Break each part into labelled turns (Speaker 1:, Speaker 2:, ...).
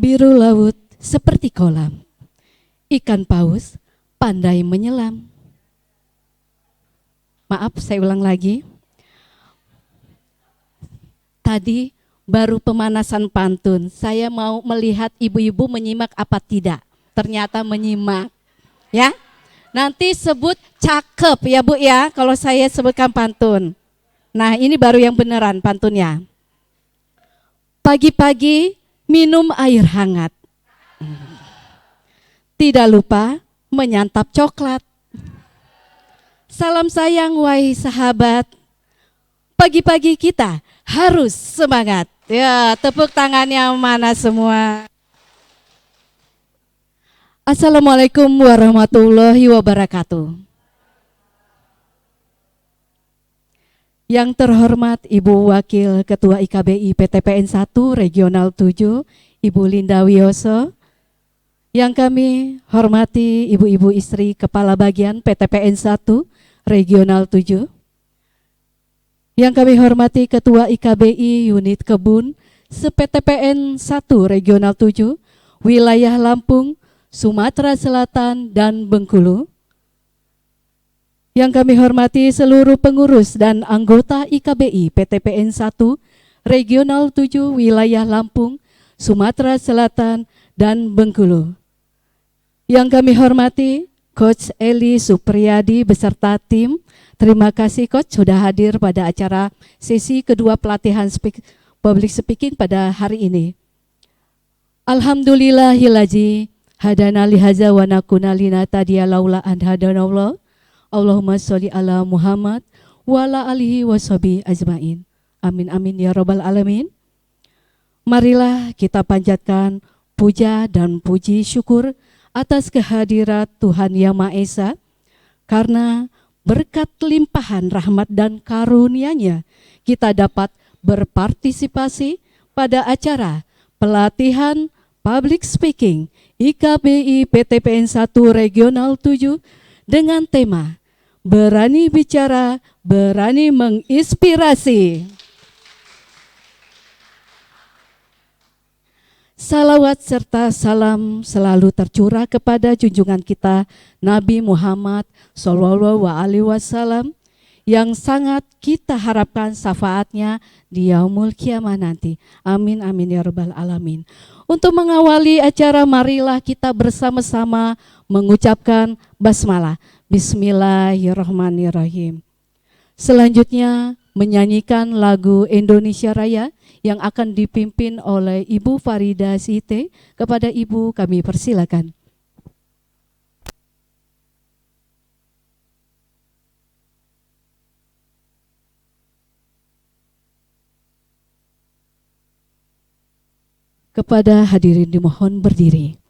Speaker 1: Biru laut seperti kolam, ikan paus pandai menyelam. Maaf, saya ulang lagi. Tadi baru pemanasan pantun. Saya mau melihat ibu-ibu menyimak apa tidak. Ternyata menyimak. Ya, nanti sebut cakep ya Bu ya, kalau saya sebutkan pantun. Nah, ini baru yang beneran pantunnya. Pagi-pagi minum air hangat. Tidak lupa menyantap coklat. Salam sayang wahai sahabat. Pagi-pagi kita harus semangat. Ya, tepuk tangannya mana semua. Assalamualaikum warahmatullahi wabarakatuh. Yang terhormat Ibu Wakil Ketua IKBI PTPN 1 Regional 7, Ibu Linda Wioso. Yang kami hormati Ibu-Ibu Istri Kepala Bagian PTPN 1 Regional 7. Yang kami hormati Ketua IKBI Unit Kebun se-PTPN 1 Regional 7, Wilayah Lampung, Sumatera Selatan, dan Bengkulu. Yang kami hormati seluruh pengurus dan anggota IKBI PTPN 1 Regional 7 Wilayah Lampung, Sumatera Selatan, dan Bengkulu. Yang kami hormati Coach Eli Supriyadi beserta tim. Terima kasih Coach sudah hadir pada acara sesi kedua pelatihan public speaking pada hari ini. Alhamdulillahilazi hadana lihaza wa nakuna linatadiya laula an hadanallah. Allahumma sholli ala Muhammad wa ala alihi washabi ajmain. Amin amin ya rabbal alamin. Marilah kita panjatkan puja dan puji syukur atas kehadirat Tuhan Yang Maha Esa, karena berkat limpahan rahmat dan karunia-Nya kita dapat berpartisipasi pada acara pelatihan public speaking IKBI PTPN 1 Regional 7 dengan tema Berani Bicara, Berani Menginspirasi. Salawat serta salam selalu tercurah kepada junjungan kita Nabi Muhammad Sallallahu Alaihi Wasallam yang sangat kita harapkan syafaatnya di yaumul kiamah nanti. Amin amin ya rabbal alamin. Untuk mengawali acara, marilah kita bersama-sama mengucapkan basmalah. Bismillahirrahmanirrahim. Selanjutnya menyanyikan lagu Indonesia Raya yang akan dipimpin oleh Ibu Farida Site. Kepada Ibu kami persilakan. Kepada hadirin dimohon berdiri.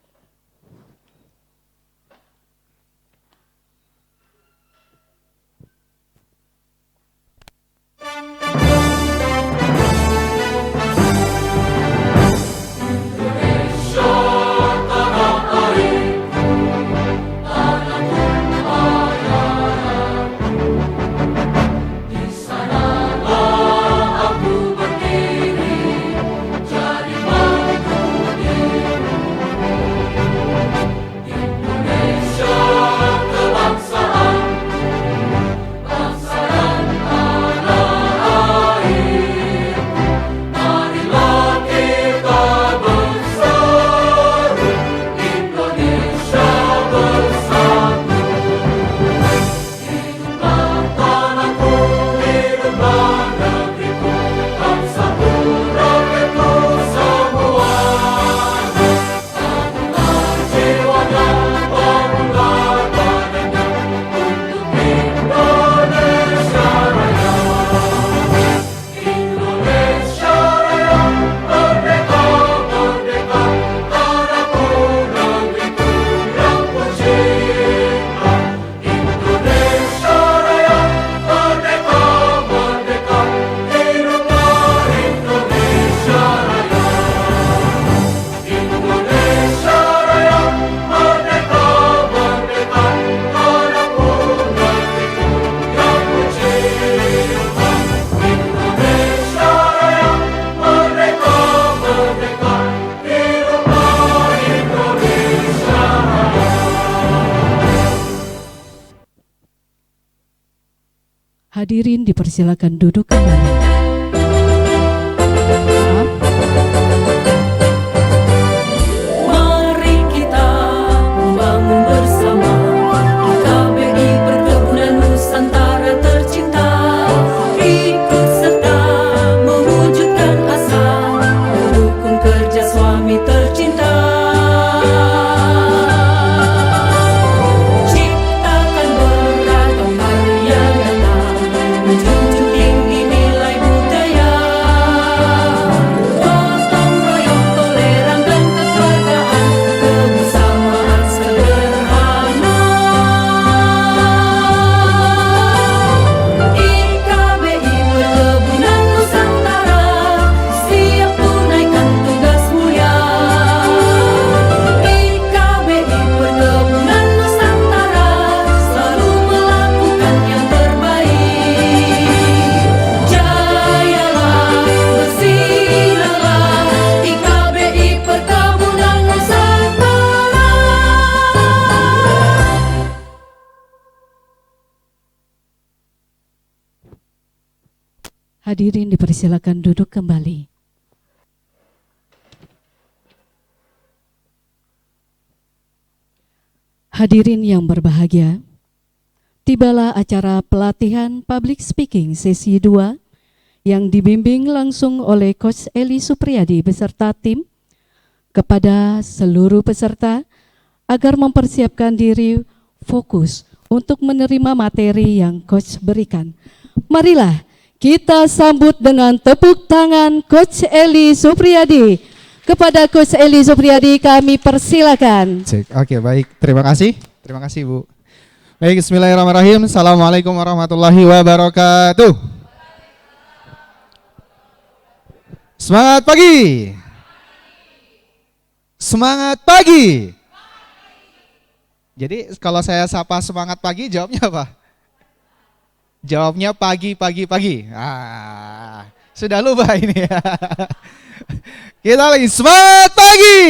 Speaker 1: Hadirin dipersilakan duduk kembali.
Speaker 2: Mari kita membangun bersama IKBI Perkebunan Nusantara tercinta, ikut serta mewujudkan asa, mendukung kerja suami tercinta. Ciptakan beragam karya nyata, menjunjung tinggi nilai budaya, gotong royong toleran dan kekeluargaan, kebersamaan sederhana. IKBI Perkebunan Nusantara siap tunaikan tugas mulia. IKBI Perkebunan Nusantara selalu melakukan yang terbaik. Jayalah, bersinerlah, IKBI Perkebunan Nusantara.
Speaker 1: Hadirin dipersilakan duduk kembali. Hadirin yang berbahagia, tibalah acara pelatihan public speaking sesi 2 yang dibimbing langsung oleh Coach Eli Supriyadi beserta tim kepada seluruh peserta agar mempersiapkan diri fokus untuk menerima materi yang Coach berikan. Marilah kita sambut dengan tepuk tangan Coach Eli Supriyadi. Kepada Coach Eli Supriyadi kami persilakan.
Speaker 3: Cek. Oke, baik. Terima kasih. Terima kasih, Bu. Baik, bismillahirrahmanirrahim. Assalamualaikum warahmatullahi wabarakatuh. Semangat pagi. Semangat pagi. Jadi kalau saya sapa semangat pagi, jawabnya apa? Jawabnya pagi, pagi, pagi. Sudah lupa ini ya. Kita lagi semangat pagi.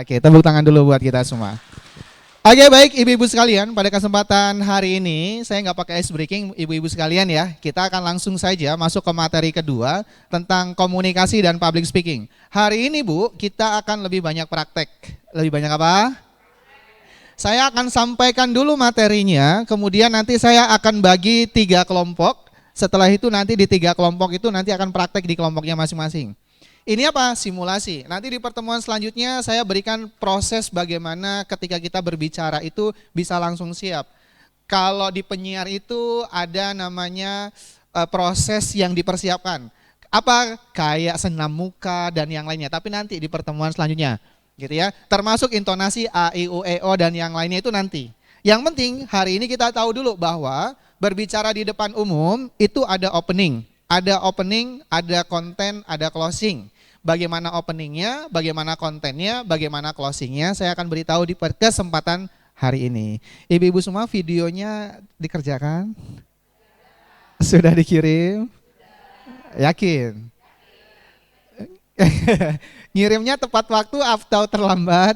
Speaker 3: Oke, tepuk tangan dulu buat kita semua. Oke, baik ibu-ibu sekalian, pada kesempatan hari ini saya nggak pakai ice breaking, ibu-ibu sekalian ya. Kita akan langsung saja masuk ke materi kedua tentang komunikasi dan public speaking. Hari ini Bu, kita akan lebih banyak praktek. Lebih banyak apa? Saya akan sampaikan dulu materinya, kemudian nanti saya akan bagi 3 kelompok. Setelah itu nanti di 3 kelompok itu nanti akan praktek di kelompoknya masing-masing. Ini apa? Simulasi. Nanti di pertemuan selanjutnya saya berikan proses bagaimana ketika kita berbicara itu bisa langsung siap. Kalau di penyiar itu ada namanya proses yang dipersiapkan. Apa? Kayak senam muka dan yang lainnya. Tapi nanti di pertemuan selanjutnya. Gitu ya, termasuk intonasi A, I, U, E, O dan yang lainnya itu nanti. Yang penting hari ini kita tahu dulu bahwa berbicara di depan umum itu ada opening, ada konten, ada closing. Bagaimana openingnya, bagaimana kontennya, bagaimana closingnya, saya akan beritahu di kesempatan hari ini. Ibu-ibu semua videonya dikerjakan? Sudah dikirim? Yakin? Ngirimnya tepat waktu atau terlambat?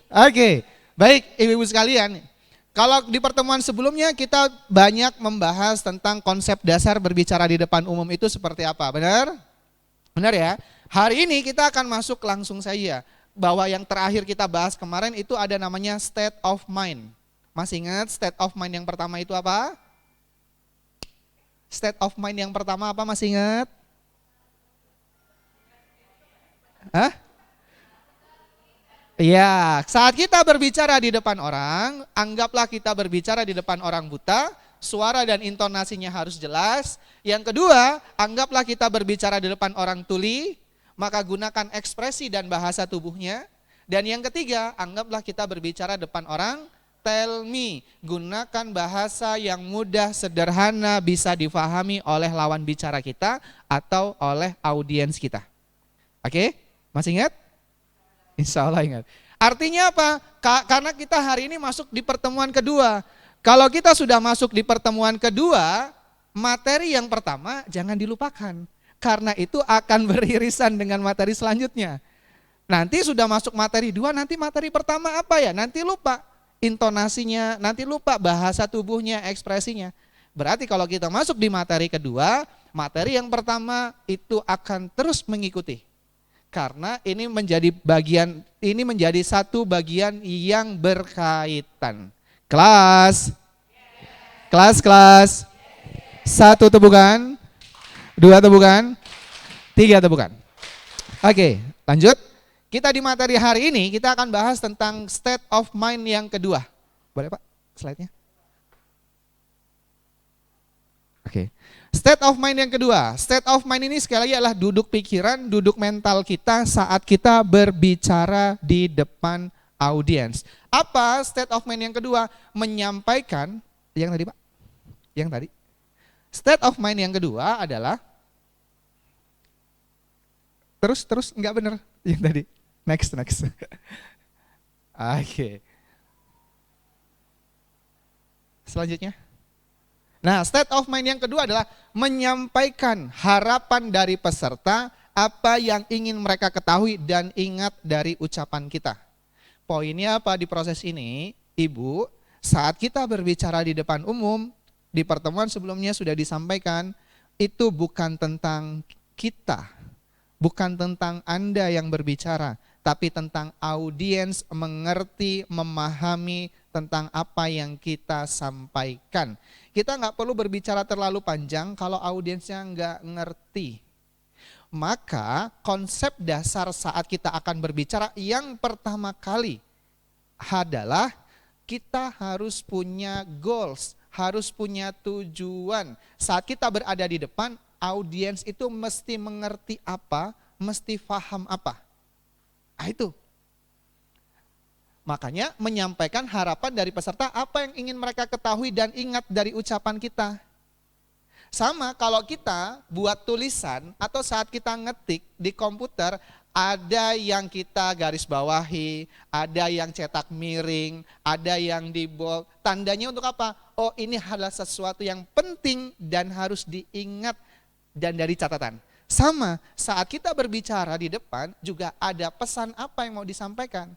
Speaker 3: Oke, baik ibu-ibu sekalian. Kalau di pertemuan sebelumnya kita banyak membahas tentang konsep dasar berbicara di depan umum itu seperti apa, benar? Benar ya? Hari ini kita akan masuk langsung saja bahwa yang terakhir kita bahas kemarin itu ada namanya state of mind. Masih ingat state of mind yang pertama itu apa? State of mind yang pertama apa, masih ingat? Hah? Ya, saat kita berbicara di depan orang, anggaplah kita berbicara di depan orang buta, suara dan intonasinya harus jelas. Yang kedua, anggaplah kita berbicara di depan orang tuli, maka gunakan ekspresi dan bahasa tubuhnya. Dan yang ketiga, anggaplah kita berbicara depan orang, tell me, gunakan bahasa yang mudah, sederhana, bisa difahami oleh lawan bicara kita atau oleh audiens kita. Oke, masih ingat? Insya Allah ingat. Artinya apa? Karena kita hari ini masuk di pertemuan kedua. Kalau kita sudah masuk di pertemuan kedua, materi yang pertama jangan dilupakan. Karena itu akan beririsan dengan materi selanjutnya. Nanti sudah masuk materi 2, nanti materi pertama apa ya? Nanti lupa intonasinya, nanti lupa bahasa tubuhnya, ekspresinya. Berarti kalau kita masuk di materi kedua, materi yang pertama itu akan terus mengikuti. Karena ini menjadi satu bagian yang berkaitan. Kelas. 1 tepukan, 2 tepukan, 3 tepukan. Oke, lanjut. Kita di materi hari ini kita akan bahas tentang state of mind yang kedua. Boleh Pak slide-nya? Oke. State of mind yang kedua. State of mind ini sekali lagi adalah duduk pikiran, duduk mental kita saat kita berbicara di depan audiens. Apa state of mind yang kedua? Menyampaikan, yang tadi Pak? Yang tadi? State of mind yang kedua adalah, terus enggak benar yang tadi. Next. Oke. Selanjutnya. Nah, state of mind yang kedua adalah menyampaikan harapan dari peserta, apa yang ingin mereka ketahui dan ingat dari ucapan kita. Poinnya apa di proses ini? Ibu, saat kita berbicara di depan umum, di pertemuan sebelumnya sudah disampaikan, itu bukan tentang kita, bukan tentang Anda yang berbicara, tapi tentang audiens mengerti, memahami tentang apa yang kita sampaikan. Kita nggak perlu berbicara terlalu panjang kalau audiensnya nggak ngerti. Maka konsep dasar saat kita akan berbicara yang pertama kali adalah kita harus punya goals, harus punya tujuan. Saat kita berada di depan, audiens itu mesti mengerti apa, mesti paham apa. Nah, itu. Makanya menyampaikan harapan dari peserta apa yang ingin mereka ketahui dan ingat dari ucapan kita. Sama kalau kita buat tulisan atau saat kita ngetik di komputer, ada yang kita garis bawahi, ada yang cetak miring, ada yang di bold. Tandanya untuk apa? Oh, ini adalah sesuatu yang penting dan harus diingat dan dari catatan. Sama, saat kita berbicara di depan juga ada pesan apa yang mau disampaikan.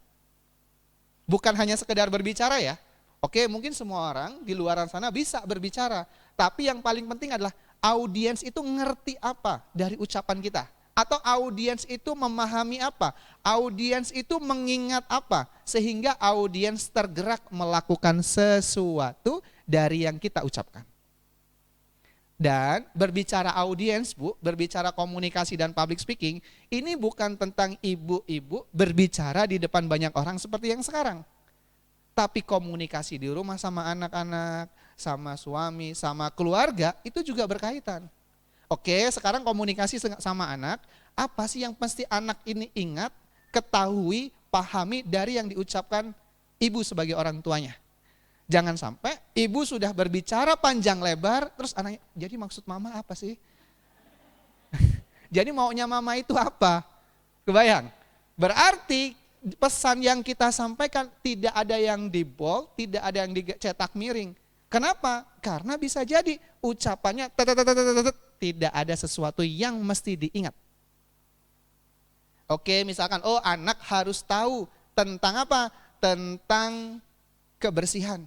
Speaker 3: Bukan hanya sekedar berbicara ya. Oke, mungkin semua orang di luar sana bisa berbicara. Tapi yang paling penting adalah audiens itu ngerti apa dari ucapan kita. Atau audiens itu memahami apa. Audiens itu mengingat apa. Sehingga audiens tergerak melakukan sesuatu dari yang kita ucapkan. Dan berbicara audiens Bu, berbicara komunikasi dan public speaking, ini bukan tentang ibu-ibu berbicara di depan banyak orang seperti yang sekarang. Tapi komunikasi di rumah sama anak-anak, sama suami, sama keluarga, itu juga berkaitan. Oke, sekarang komunikasi sama anak, apa sih yang pasti anak ini ingat, ketahui, pahami dari yang diucapkan ibu sebagai orang tuanya. Jangan sampai ibu sudah berbicara panjang lebar, terus anaknya, jadi maksud mama apa sih? Jadi maunya mama itu apa? Kebayang? Berarti pesan yang kita sampaikan tidak ada yang di bold, tidak ada yang dicetak miring. Kenapa? Karena bisa jadi ucapannya tidak ada sesuatu yang mesti diingat. Oke, misalkan, oh anak harus tahu tentang apa? Tentang kebersihan.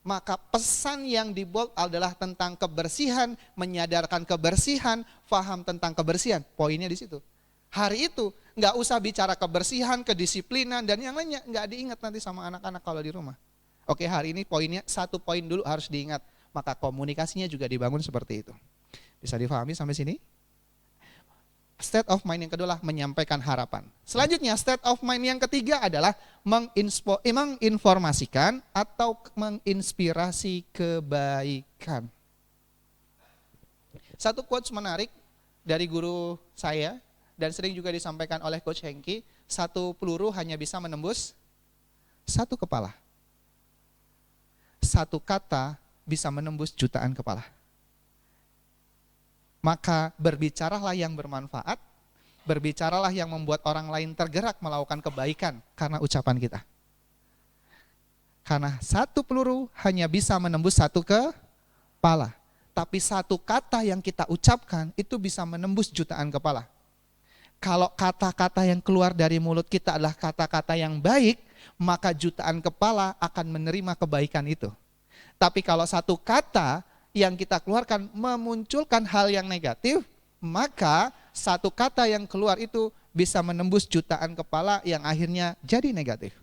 Speaker 3: Maka pesan yang di bold adalah tentang kebersihan, menyadarkan kebersihan, paham tentang kebersihan. Poinnya di situ. Hari itu nggak usah bicara kebersihan, kedisiplinan dan yang lainnya, nggak diingat nanti sama anak-anak kalau di rumah. Oke, hari ini poinnya 1 poin dulu harus diingat. Maka komunikasinya juga dibangun seperti itu. Bisa difahami sampai sini? State of mind yang kedua adalah menyampaikan harapan. Selanjutnya state of mind yang ketiga adalah menginformasikan atau menginspirasi kebaikan. Satu quotes menarik dari guru saya dan sering juga disampaikan oleh Coach Hengki, 1 peluru hanya bisa menembus 1 kepala. 1 kata bisa menembus jutaan kepala. Maka berbicaralah yang bermanfaat, berbicaralah yang membuat orang lain tergerak melakukan kebaikan karena ucapan kita. Karena 1 peluru hanya bisa menembus 1 kepala. Tapi 1 kata yang kita ucapkan itu bisa menembus jutaan kepala. Kalau kata-kata yang keluar dari mulut kita adalah kata-kata yang baik, maka jutaan kepala akan menerima kebaikan itu. Tapi kalau satu kata yang kita keluarkan memunculkan hal yang negatif, maka satu kata yang keluar itu bisa menembus jutaan kepala yang akhirnya jadi negatif.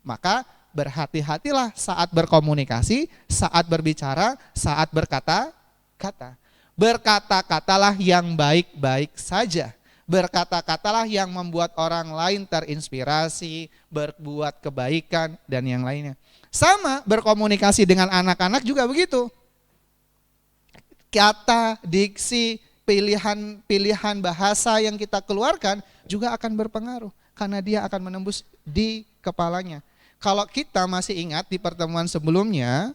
Speaker 3: Maka berhati-hatilah saat berkomunikasi, saat berbicara, saat berkata-kata. Berkata-katalah yang baik-baik saja. Berkata-katalah yang membuat orang lain terinspirasi, berbuat kebaikan, dan yang lainnya. Sama berkomunikasi dengan anak-anak juga begitu. Kata, diksi, pilihan bahasa yang kita keluarkan juga akan berpengaruh. Karena dia akan menembus di kepalanya. Kalau kita masih ingat di pertemuan sebelumnya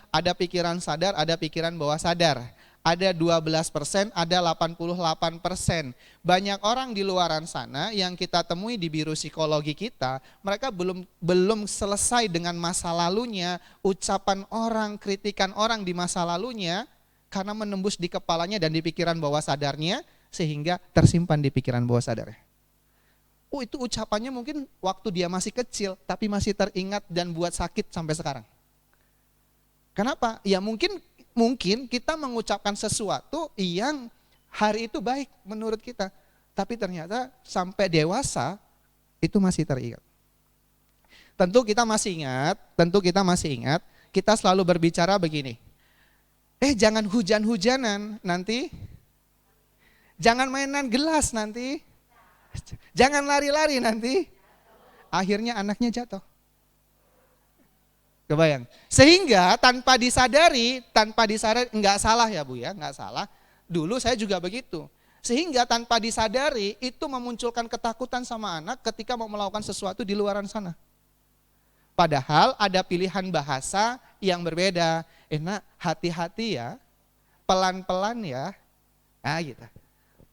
Speaker 3: ada pikiran sadar, ada pikiran bawah sadar. Ada 12%, ada 88%. Banyak orang di luaran sana yang kita temui di biro psikologi kita, mereka belum selesai dengan masa lalunya, ucapan orang, kritikan orang di masa lalunya, karena menembus di kepalanya dan di pikiran bawah sadarnya, sehingga tersimpan di pikiran bawah sadarnya. Oh, itu ucapannya mungkin waktu dia masih kecil, tapi masih teringat dan buat sakit sampai sekarang. Kenapa? Ya mungkin kita mengucapkan sesuatu yang hari itu baik menurut kita, tapi ternyata sampai dewasa itu masih teringat. Tentu kita masih ingat, kita selalu berbicara begini. Jangan hujan-hujanan nanti. Jangan mainan gelas nanti. Jangan lari-lari nanti. Akhirnya anaknya jatuh. Kebayang? Sehingga tanpa disadari, enggak salah ya Bu ya, enggak salah. Dulu saya juga begitu. Sehingga tanpa disadari itu memunculkan ketakutan sama anak ketika mau melakukan sesuatu di luaran sana. Padahal ada pilihan bahasa yang berbeda. Nak, hati-hati ya, pelan-pelan ya. Nah gitu.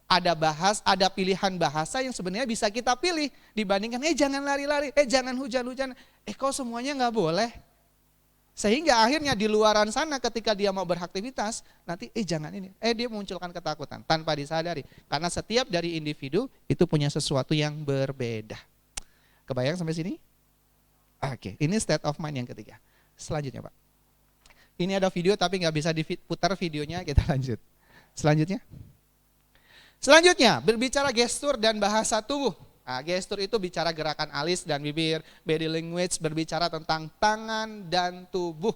Speaker 3: Ada pilihan bahasa yang sebenarnya bisa kita pilih dibandingkan jangan lari-lari, jangan hujan-hujan. Kok semuanya enggak boleh? Sehingga akhirnya di luaran sana ketika dia mau beraktivitas, nanti jangan ini. Dia munculkan ketakutan tanpa disadari. Karena setiap dari individu itu punya sesuatu yang berbeda. Kebayang sampai sini? Oke, ini state of mind yang ketiga. Selanjutnya Pak. Ini ada video tapi nggak bisa diputar videonya, kita lanjut. Selanjutnya, berbicara gestur dan bahasa tubuh. Nah, gestur itu bicara gerakan alis dan bibir, body language berbicara tentang tangan dan tubuh.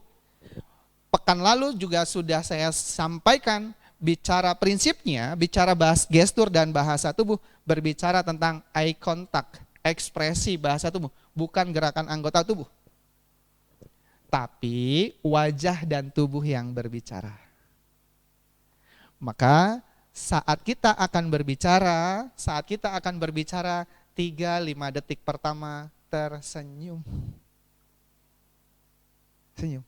Speaker 3: Pekan lalu juga sudah saya sampaikan bicara prinsipnya, bicara bahas gestur dan bahasa tubuh, berbicara tentang eye contact, ekspresi bahasa tubuh, bukan gerakan anggota tubuh. Tapi wajah dan tubuh yang berbicara. Maka saat kita akan berbicara 3-5 detik pertama tersenyum. Senyum.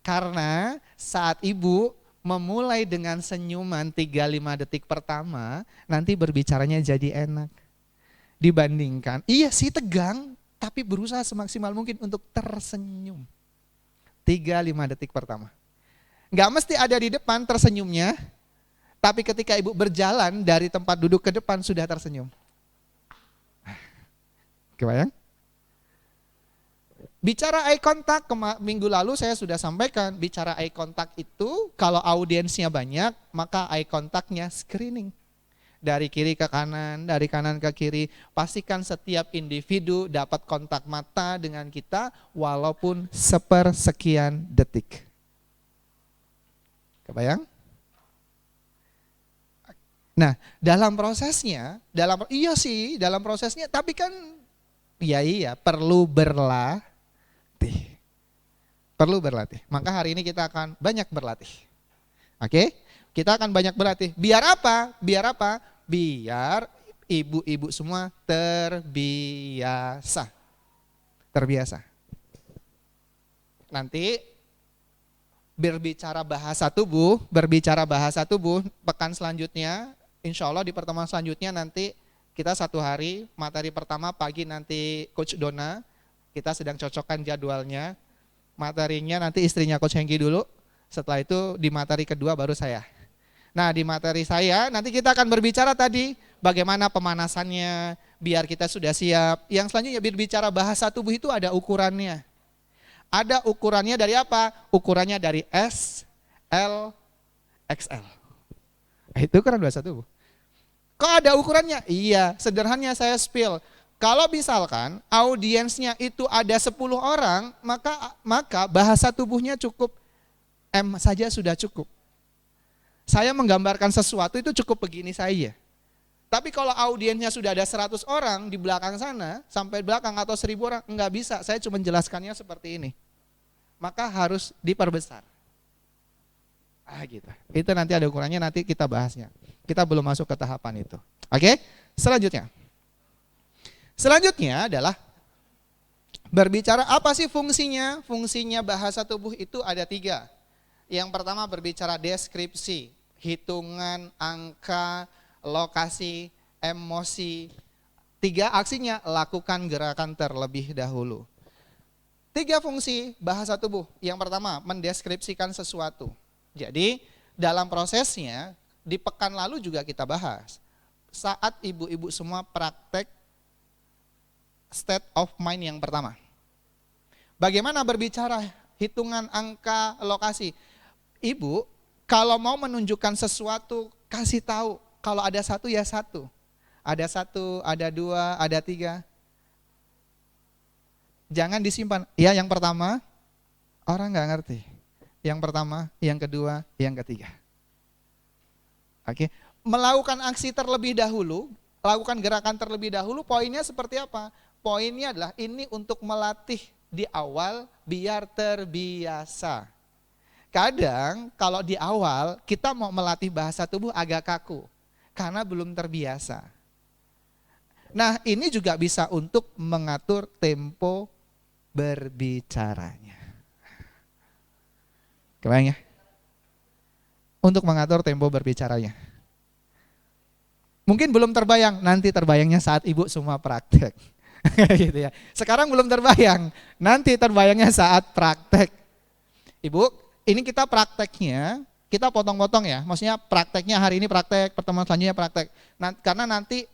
Speaker 3: Karena saat ibu memulai dengan senyuman 3-5 detik pertama, nanti berbicaranya jadi enak. Dibandingkan, iya sih tegang, tapi berusaha semaksimal mungkin untuk tersenyum. 3-5 detik pertama. Nggak mesti ada di depan tersenyumnya, tapi ketika ibu berjalan dari tempat duduk ke depan sudah tersenyum. Kebayang? Bicara eye contact, minggu lalu saya sudah sampaikan, bicara eye contact itu kalau audiensnya banyak, maka eye contactnya screening. Dari kiri ke kanan, dari kanan ke kiri, pastikan setiap individu dapat kontak mata dengan kita walaupun sepersekian detik. Kebayang? Nah, dalam prosesnya, tapi kan iya, perlu berlatih. Maka hari ini kita akan banyak berlatih. Oke? Kita akan banyak berlatih. Biar apa? Biar ibu-ibu semua terbiasa. Nanti berbicara bahasa tubuh, pekan selanjutnya, insya Allah di pertemuan selanjutnya nanti kita 1 hari, materi pertama pagi nanti Coach Dona, kita sedang cocokkan jadwalnya. Materinya nanti istrinya Coach Hengki dulu, setelah itu di materi kedua baru saya. Nah, di materi saya nanti kita akan berbicara tadi bagaimana pemanasannya biar kita sudah siap. Yang selanjutnya berbicara bahasa tubuh itu ada ukurannya. Ada ukurannya dari apa? Ukurannya dari S, L, XL. Itu ukuran bahasa tubuh. Kok ada ukurannya? Iya, sederhananya saya spill. Kalau misalkan audiensnya itu ada 10 orang, maka bahasa tubuhnya cukup M saja sudah cukup. Saya menggambarkan sesuatu itu cukup begini saja. Tapi kalau audiensnya sudah ada 100 orang di belakang sana, sampai belakang atau 1000 orang, enggak bisa. Saya cuma menjelaskannya seperti ini. Maka harus diperbesar. Gitu. Itu nanti ada ukurannya, nanti kita bahasnya. Kita belum masuk ke tahapan itu. Oke? Selanjutnya. Selanjutnya adalah berbicara apa sih fungsinya? Fungsinya bahasa tubuh itu ada 3. Yang pertama berbicara deskripsi, hitungan, angka, lokasi, emosi. 3 aksinya, lakukan gerakan terlebih dahulu. 3 fungsi bahasa tubuh. Yang pertama, mendeskripsikan sesuatu. Jadi dalam prosesnya, di pekan lalu juga kita bahas. Saat ibu-ibu semua praktek state of mind yang pertama. Bagaimana berbicara hitungan, angka, lokasi. Ibu, kalau mau menunjukkan sesuatu, kasih tahu. Kalau ada 1 ya 1. Ada 1, ada 2, ada 3. Jangan disimpan. Ya yang pertama, orang nggak ngerti. Yang pertama, yang kedua, yang ketiga. Oke. Melakukan aksi terlebih dahulu, lakukan gerakan terlebih dahulu, poinnya seperti apa? Poinnya adalah ini untuk melatih di awal biar terbiasa. Kadang kalau di awal kita mau melatih bahasa tubuh agak kaku karena belum terbiasa. Nah, ini juga bisa untuk mengatur tempo berbicaranya. Kebayang ya? Untuk mengatur tempo berbicaranya. Mungkin belum terbayang, nanti terbayangnya saat ibu semua praktek. Gitu ya. Sekarang belum terbayang, nanti terbayangnya saat praktek. Ibu, ini kita prakteknya, kita potong-potong ya. Maksudnya prakteknya hari ini praktek, pertemuan selanjutnya praktek. Karena nanti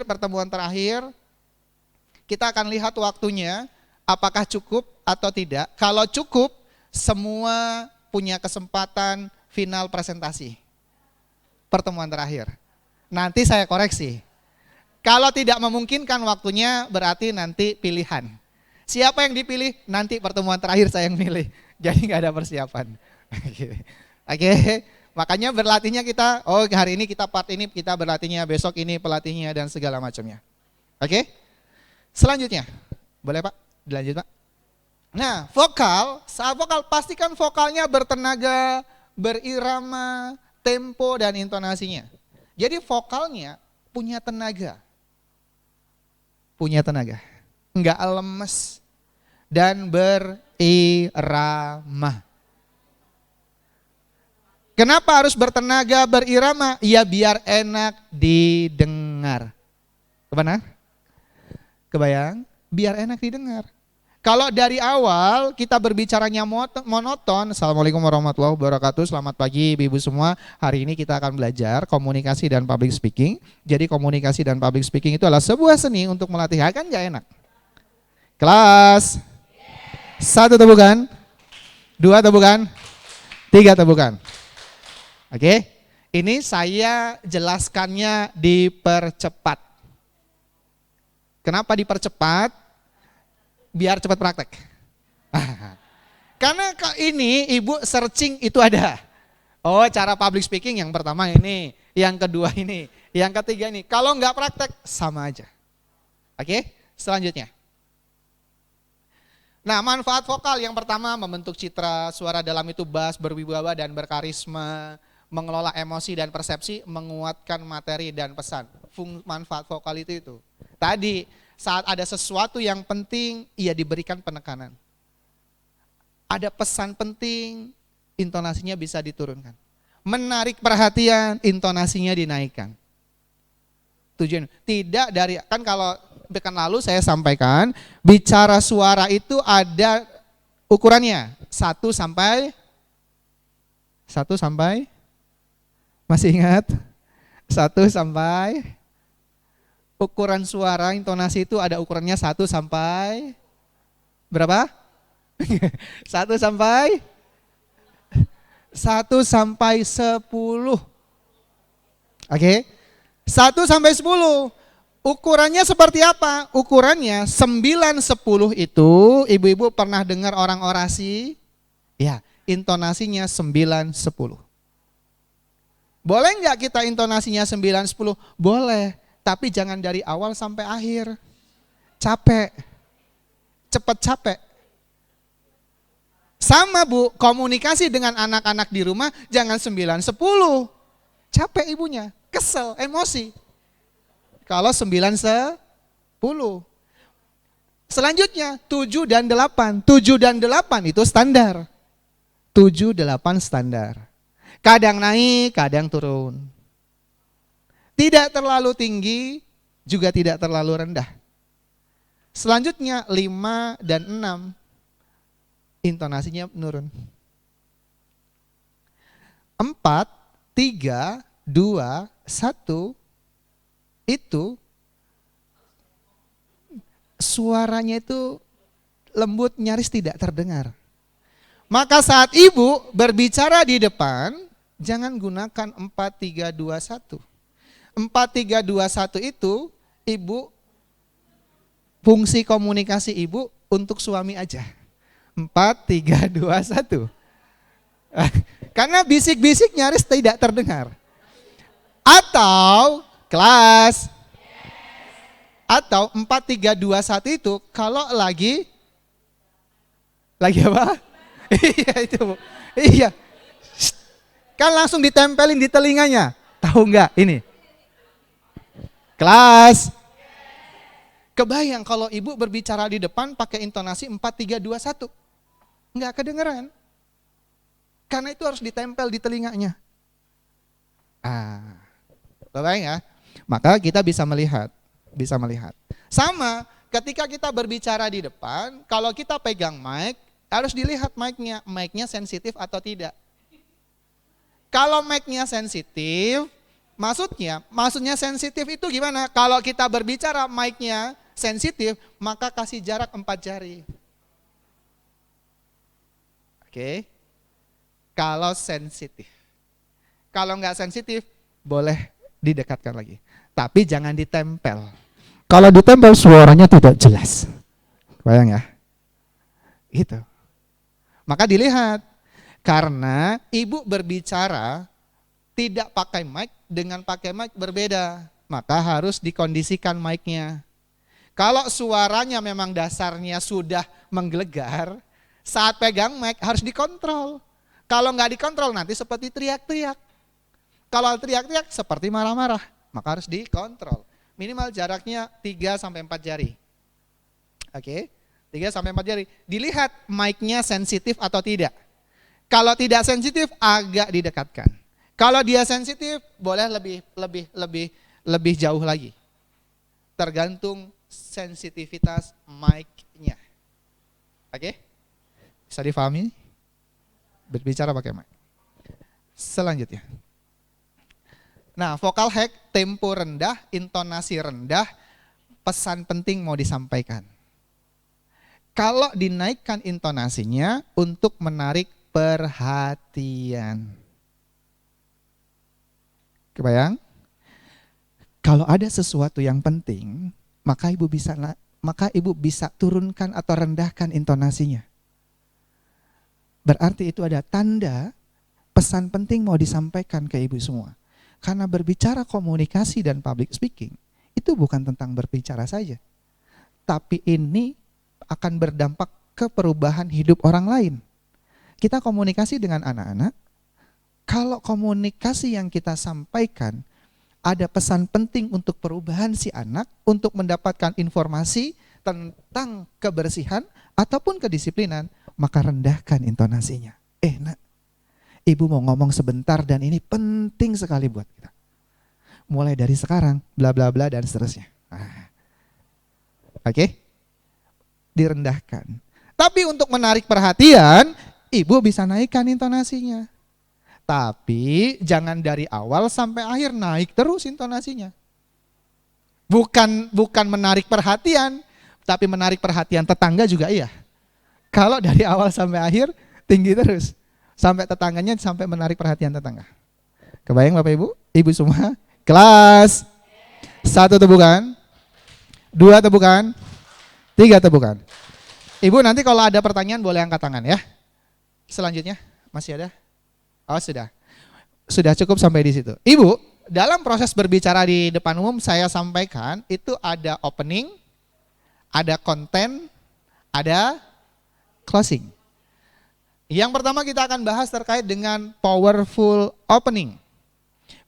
Speaker 3: pertemuan terakhir, kita akan lihat waktunya, apakah cukup atau tidak. Kalau cukup, semua punya kesempatan final presentasi. Pertemuan terakhir. Nanti saya koreksi. Kalau tidak memungkinkan waktunya, berarti nanti pilihan. Siapa yang dipilih? Nanti pertemuan terakhir saya yang milih. Jadi nggak ada persiapan. Oke, makanya berlatihnya kita, hari ini kita part ini, kita berlatihnya, besok ini pelatihnya dan segala macamnya. Oke, selanjutnya. Boleh Pak? Dilanjut Pak. Nah, saat vokal, pastikan vokalnya bertenaga, berirama, tempo dan intonasinya. Jadi vokalnya punya tenaga. Enggak lemes dan berirama. Kenapa harus bertenaga, berirama? Ya biar enak didengar. Benar? Kebayang? Biar enak didengar. Kalau dari awal kita berbicaranya monoton, Assalamualaikum warahmatullahi wabarakatuh, selamat pagi ibu-ibu semua. Hari ini kita akan belajar komunikasi dan public speaking. Jadi komunikasi dan public speaking itu adalah sebuah seni untuk melatih, kan gak enak. Kelas 1 tepukan, 2 tepukan, 3 tepukan. Oke, ini saya jelaskannya dipercepat. Kenapa dipercepat? Biar cepat praktek. Karena ini ibu searching itu ada. Cara public speaking yang pertama ini, yang kedua ini, yang ketiga ini. Kalau nggak praktek sama aja. Oke, selanjutnya. Nah, manfaat vokal yang pertama membentuk citra, suara dalam itu bass, berwibawa dan berkarisma, mengelola emosi dan persepsi, menguatkan materi dan pesan. Manfaat vokal itu. Tadi saat ada sesuatu yang penting, ia diberikan penekanan. Ada pesan penting, intonasinya bisa diturunkan. Menarik perhatian, intonasinya dinaikkan. Tujuan tidak dari, kan kalau pekan lalu saya sampaikan, bicara suara itu ada ukurannya 1 sampai 10. 1 sampai, masih ingat? 1 sampai, ukuran suara intonasi itu ada ukurannya 1 sampai, berapa? 1 sampai 10. Oke. 1 sampai 10. Ukurannya seperti apa? Ukurannya 9, 10 itu ibu-ibu pernah dengar orang orasi? Ya, intonasinya 9, 10. Boleh nggak kita intonasinya 9, 10? Boleh, tapi jangan dari awal sampai akhir. Capek. Cepat capek. Sama Bu, komunikasi dengan anak-anak di rumah jangan 9, 10. Capek ibunya, kesel, emosi. Kalau 9, 10. Selanjutnya 7 dan 8. 7 dan 8 itu standar. 7, 8 standar. Kadang naik, kadang turun. Tidak terlalu tinggi, juga tidak terlalu rendah. Selanjutnya 5 dan 6. Intonasinya menurun. 4, 3, 2, 1 itu suaranya itu lembut, nyaris tidak terdengar. Maka saat ibu berbicara di depan, jangan gunakan 4, 3, 2, 1. 4, 3, 2, 1 itu ibu, fungsi komunikasi ibu untuk suami aja. 4, 3, 2, 1. Karena bisik-bisik nyaris tidak terdengar. Atau kelas. Atau 4, 3, 2, 1 itu kalau lagi apa? Iya itu Bu. Iya. Kan langsung ditempelin di telinganya. Tahu nggak ini? Kelas. Kebayang kalau ibu berbicara di depan pakai intonasi 4, 3, 2, 1. Nggak kedengeran. Karena itu harus ditempel di telinganya. Kebayang ya? Maka kita bisa melihat. Sama ketika kita berbicara di depan, kalau kita pegang mic, harus dilihat mic-nya sensitif atau tidak. Kalau mic-nya sensitif, maksudnya sensitif itu gimana? Kalau kita berbicara mic-nya sensitif, maka kasih jarak 4 jari. Oke. Kalau sensitif. Kalau nggak sensitif, boleh didekatkan lagi. Tapi jangan ditempel. Kalau ditempel suaranya tidak jelas. Bayang ya? Gitu. Maka dilihat. Karena ibu berbicara tidak pakai mic dengan pakai mic berbeda. Maka harus dikondisikan mic-nya. Kalau suaranya memang dasarnya sudah menggelegar, saat pegang mic harus dikontrol. Kalau nggak dikontrol nanti seperti teriak-teriak. Kalau teriak-teriak seperti marah-marah, maka harus dikontrol. Minimal jaraknya 3 sampai 4 jari. Oke, 3 sampai 4 jari. Dilihat mic-nya sensitif atau tidak. Kalau tidak sensitif agak didekatkan. Kalau dia sensitif boleh lebih jauh lagi. Tergantung sensitivitas mic-nya. Oke? Bisa difahami? Berbicara pakai mic. Selanjutnya. Nah, vokal hack, tempo rendah, intonasi rendah, pesan penting mau disampaikan. Kalau dinaikkan intonasinya untuk menarik perhatian. Kebayang? Kalau ada sesuatu yang penting, maka ibu bisa turunkan atau rendahkan intonasinya. Berarti itu ada tanda pesan penting mau disampaikan ke ibu semua. Karena berbicara komunikasi dan public speaking, itu bukan tentang berbicara saja. Tapi ini akan berdampak ke perubahan hidup orang lain. Kita komunikasi dengan anak-anak, kalau komunikasi yang kita sampaikan ada pesan penting untuk perubahan si anak, untuk mendapatkan informasi tentang kebersihan ataupun kedisiplinan, maka rendahkan intonasinya. Nak, ibu mau ngomong sebentar dan ini penting sekali buat kita. Mulai dari sekarang, bla bla bla dan seterusnya. Oke? Direndahkan. Tapi untuk menarik perhatian, ibu bisa naikkan intonasinya. Tapi jangan dari awal sampai akhir naik terus intonasinya. Bukan menarik perhatian, tapi menarik perhatian tetangga juga iya. Kalau dari awal sampai akhir tinggi terus, sampai tetangganya sampai menarik perhatian tetangga. Kebayang Bapak Ibu? Ibu semua? Kelas 1 tepukan, 2 tepukan, 3 tepukan. Ibu nanti kalau ada pertanyaan boleh angkat tangan ya. Selanjutnya masih ada? Oh sudah. Sudah cukup sampai di situ. Ibu, dalam proses berbicara di depan umum saya sampaikan itu ada opening, ada konten, ada closing. Yang pertama kita akan bahas terkait dengan powerful opening.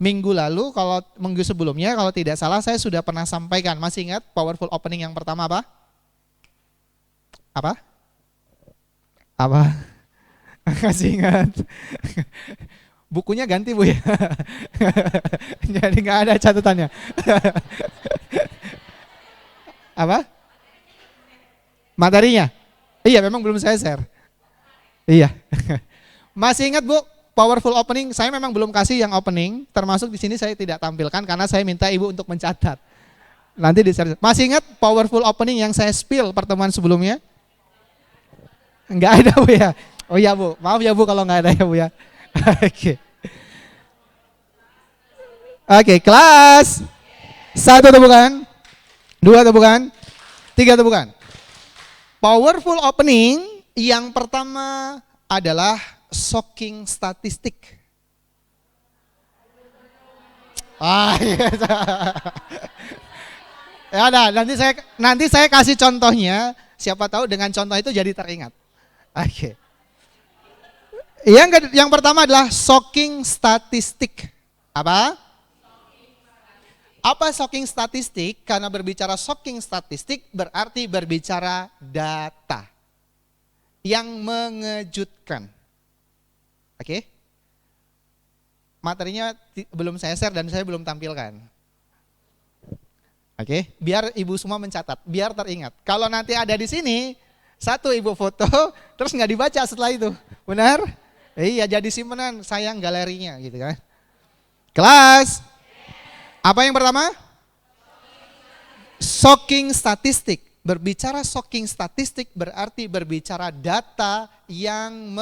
Speaker 3: Minggu sebelumnya kalau tidak salah saya sudah pernah sampaikan. Masih ingat powerful opening yang pertama apa? Apa? Masih ingat? Bukunya ganti Bu ya. Jadi nggak ada catatannya. Apa? Materinya? Iya, memang belum saya share. Iya. Masih ingat Bu, powerful opening? Saya memang belum kasih yang opening, termasuk di sini saya tidak tampilkan karena saya minta Ibu untuk mencatat. Nanti di-share. Masih ingat powerful opening yang saya spill pertemuan sebelumnya? Enggak ada Bu ya. Oh iya Bu, maaf ya Bu kalau enggak ada ya Bu ya. Oke, kelas 1 tepukan, 2 tepukan, 3 tepukan. Powerful opening yang pertama adalah shocking statistik. Iya. Ya udah, nanti saya kasih contohnya. Siapa tahu dengan contoh itu jadi teringat. Oke. Yang pertama adalah shocking statistik. Apa? Apa shocking statistik? Karena berbicara shocking statistik berarti berbicara data yang mengejutkan. Oke? Materinya belum saya share dan saya belum tampilkan. Oke, biar Ibu semua mencatat, biar teringat. Kalau nanti ada di sini, satu Ibu foto, terus nggak dibaca setelah itu, benar? Iya, jadi simpenan, sayang galerinya, gitu kan? Kelas, apa yang pertama? Shocking statistik. Berbicara shocking statistik berarti berbicara data yang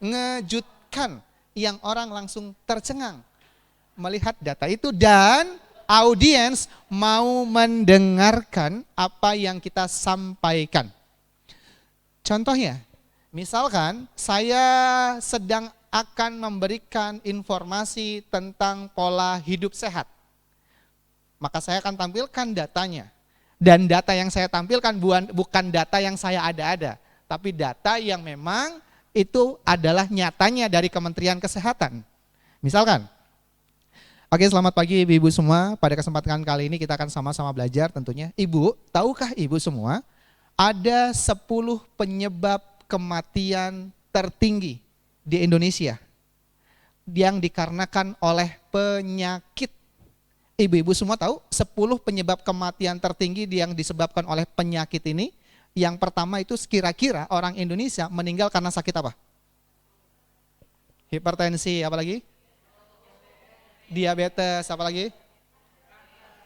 Speaker 3: mengejutkan, yang orang langsung tercengang melihat data itu dan audiens mau mendengarkan apa yang kita sampaikan. Contohnya, misalkan saya sedang akan memberikan informasi tentang pola hidup sehat. Maka saya akan tampilkan datanya. Dan data yang saya tampilkan bukan data yang saya ada-ada, tapi data yang memang itu adalah nyatanya dari Kementerian Kesehatan. Misalkan, oke, selamat pagi Ibu-ibu semua. Pada kesempatan kali ini kita akan sama-sama belajar tentunya. Ibu, tahukah Ibu semua ada 10 penyebab kematian tertinggi di Indonesia yang dikarenakan oleh penyakit. Ibu-ibu semua tahu 10 penyebab kematian tertinggi yang disebabkan oleh penyakit ini. Yang pertama itu kira-kira orang Indonesia meninggal karena sakit apa? Hipertensi, apa lagi? Diabetes, apa lagi?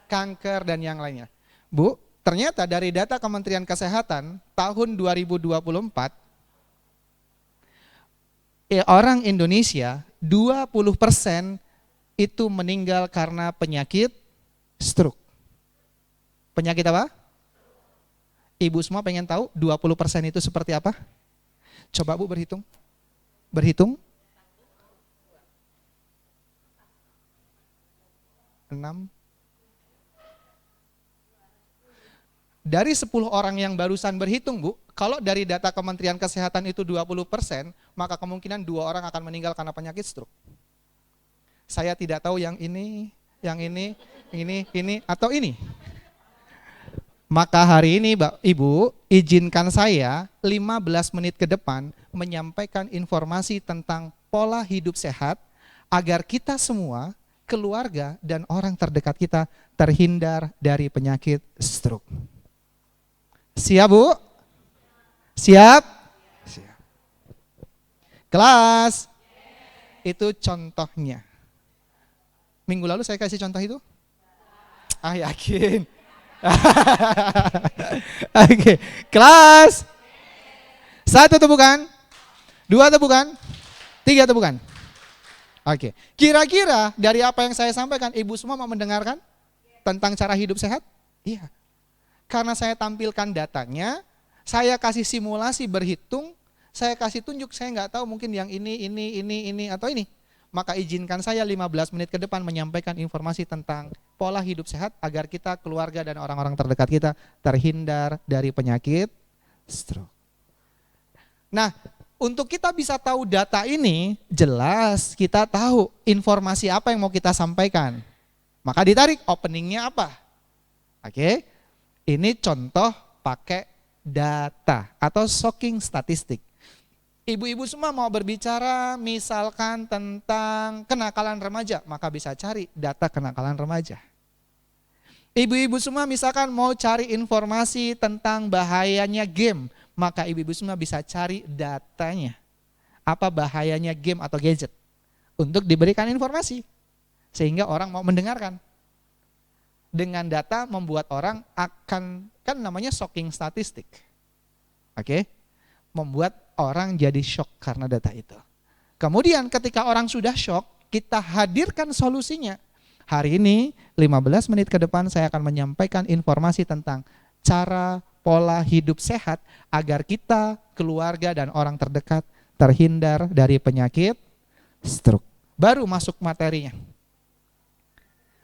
Speaker 3: Kanker dan yang lainnya. Bu, ternyata dari data Kementerian Kesehatan tahun 2024, orang Indonesia 20% itu meninggal karena penyakit stroke. Penyakit apa? Ibu semua pengen tahu 20% itu seperti apa? Coba Bu berhitung. Berhitung. 6. Dari 10 orang yang barusan berhitung Bu, kalau dari data Kementerian Kesehatan itu 20%, maka kemungkinan 2 orang akan meninggal karena penyakit stroke. Saya tidak tahu yang ini, atau ini. Maka hari ini Ibu, izinkan saya 15 menit ke depan menyampaikan informasi tentang pola hidup sehat agar kita semua, keluarga dan orang terdekat kita terhindar dari penyakit stroke. Siap Bu? Siap? Siap. Kelas Itu contohnya. Minggu lalu saya kasih contoh itu? Yakin. Oke, kelas. 1 atau bukan? 2 atau bukan? 3 atau bukan? Oke, kira-kira dari apa yang saya sampaikan, ibu semua mau mendengarkan tentang cara hidup sehat? Iya. Karena saya tampilkan datanya, saya kasih simulasi berhitung, saya kasih tunjuk, saya nggak tahu mungkin yang ini atau ini. Maka izinkan saya 15 menit ke depan menyampaikan informasi tentang pola hidup sehat agar kita, keluarga dan orang-orang terdekat kita terhindar dari penyakit stroke. Nah, untuk kita bisa tahu data ini, jelas kita tahu informasi apa yang mau kita sampaikan. Maka ditarik openingnya apa. Oke, ini contoh pakai data atau shocking statistik. Ibu-ibu semua mau berbicara misalkan tentang kenakalan remaja, maka bisa cari data kenakalan remaja. Ibu-ibu semua misalkan mau cari informasi tentang bahayanya game, maka ibu-ibu semua bisa cari datanya. Apa bahayanya game atau gadget untuk diberikan informasi sehingga orang mau mendengarkan. Dengan data membuat orang akan, kan namanya shocking statistik. Oke? Membuat orang jadi shock karena data itu. Kemudian ketika orang sudah shock, kita hadirkan solusinya. Hari ini 15 menit ke depan saya akan menyampaikan informasi tentang cara pola hidup sehat agar kita, keluarga dan orang terdekat terhindar dari penyakit stroke. Baru masuk materinya.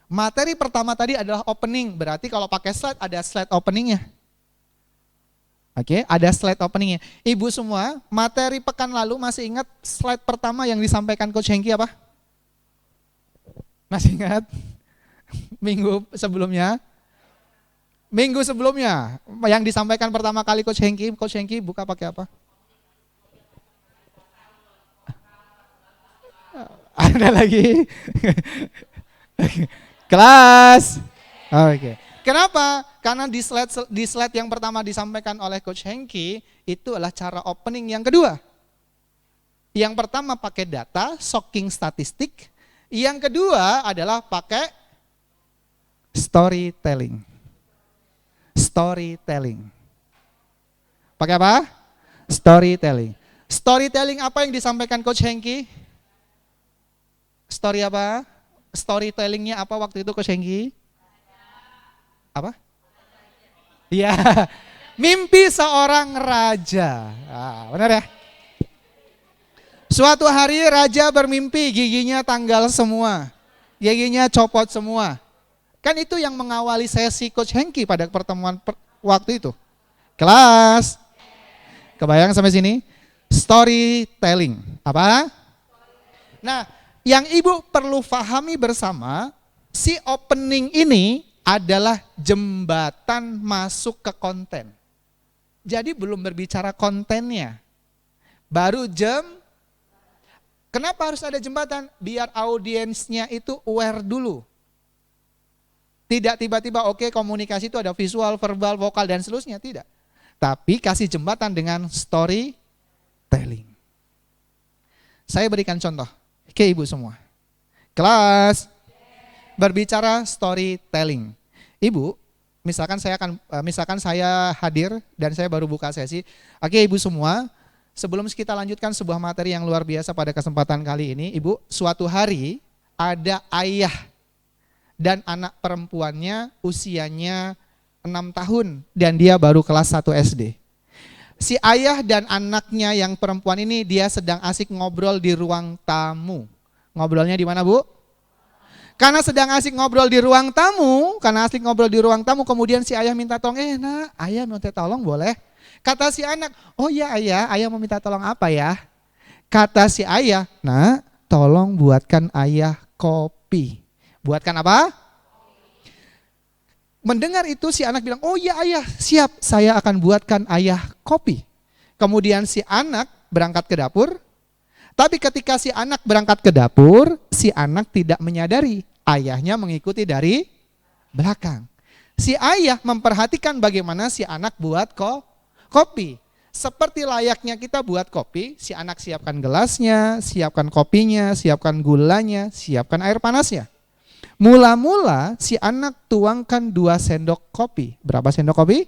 Speaker 3: Materi pertama tadi adalah opening, berarti kalau pakai slide ada slide openingnya. Oke, ada slide openingnya. Ibu semua, materi pekan lalu masih ingat slide pertama yang disampaikan Coach Hengki apa? Masih ingat? Minggu sebelumnya? Minggu sebelumnya yang disampaikan pertama kali Coach Hengki buka pakai apa? Ada lagi? Kelas. Oke. Kenapa? Karena di slide yang pertama disampaikan oleh Coach Hengki itu adalah cara opening yang kedua. Yang pertama pakai data, shocking statistik. Yang kedua adalah pakai storytelling. Storytelling. Pakai apa? Storytelling. Storytelling apa yang disampaikan Coach Hengki? Story apa? Storytellingnya apa waktu itu Coach Hengki? Apa? Iya, mimpi seorang raja. Benar ya? Suatu hari raja bermimpi giginya tanggal semua. Giginya copot semua. Kan itu yang mengawali sesi Coach Hengki pada pertemuan waktu itu. Kelas. Kebayang sampai sini? Storytelling. Apa? Nah, yang ibu perlu pahami bersama, si opening ini adalah jembatan masuk ke konten. Jadi belum berbicara kontennya. Baru kenapa harus ada jembatan? Biar audiensnya itu aware dulu. Tidak tiba-tiba oke, komunikasi itu ada visual, verbal, vokal dan seterusnya, tidak. Tapi kasih jembatan dengan storytelling. Saya berikan contoh ke ibu semua. Kelas. Berbicara storytelling. Ibu, misalkan saya hadir dan saya baru buka sesi. Oke, ibu semua, sebelum kita lanjutkan sebuah materi yang luar biasa pada kesempatan kali ini, ibu, suatu hari ada ayah dan anak perempuannya usianya 6 tahun dan dia baru kelas 1 SD. Si ayah dan anaknya yang perempuan ini dia sedang asik ngobrol di ruang tamu. Ngobrolnya di mana, Bu? Karena sedang asik ngobrol di ruang tamu, kemudian si ayah minta tolong, nak, ayah minta tolong boleh? Kata si anak, oh ya ayah mau minta tolong apa ya? Kata si ayah, nak, tolong buatkan ayah kopi. Buatkan apa? Mendengar itu si anak bilang, oh ya ayah, siap, saya akan buatkan ayah kopi. Kemudian si anak berangkat ke dapur, tapi ketika si anak berangkat ke dapur, si anak tidak menyadari, ayahnya mengikuti dari belakang. Si ayah memperhatikan bagaimana si anak buat kopi. Seperti layaknya kita buat kopi, si anak siapkan gelasnya, siapkan kopinya, siapkan gulanya, siapkan air panasnya. Mula-mula si anak tuangkan 2 sendok kopi. Berapa sendok kopi?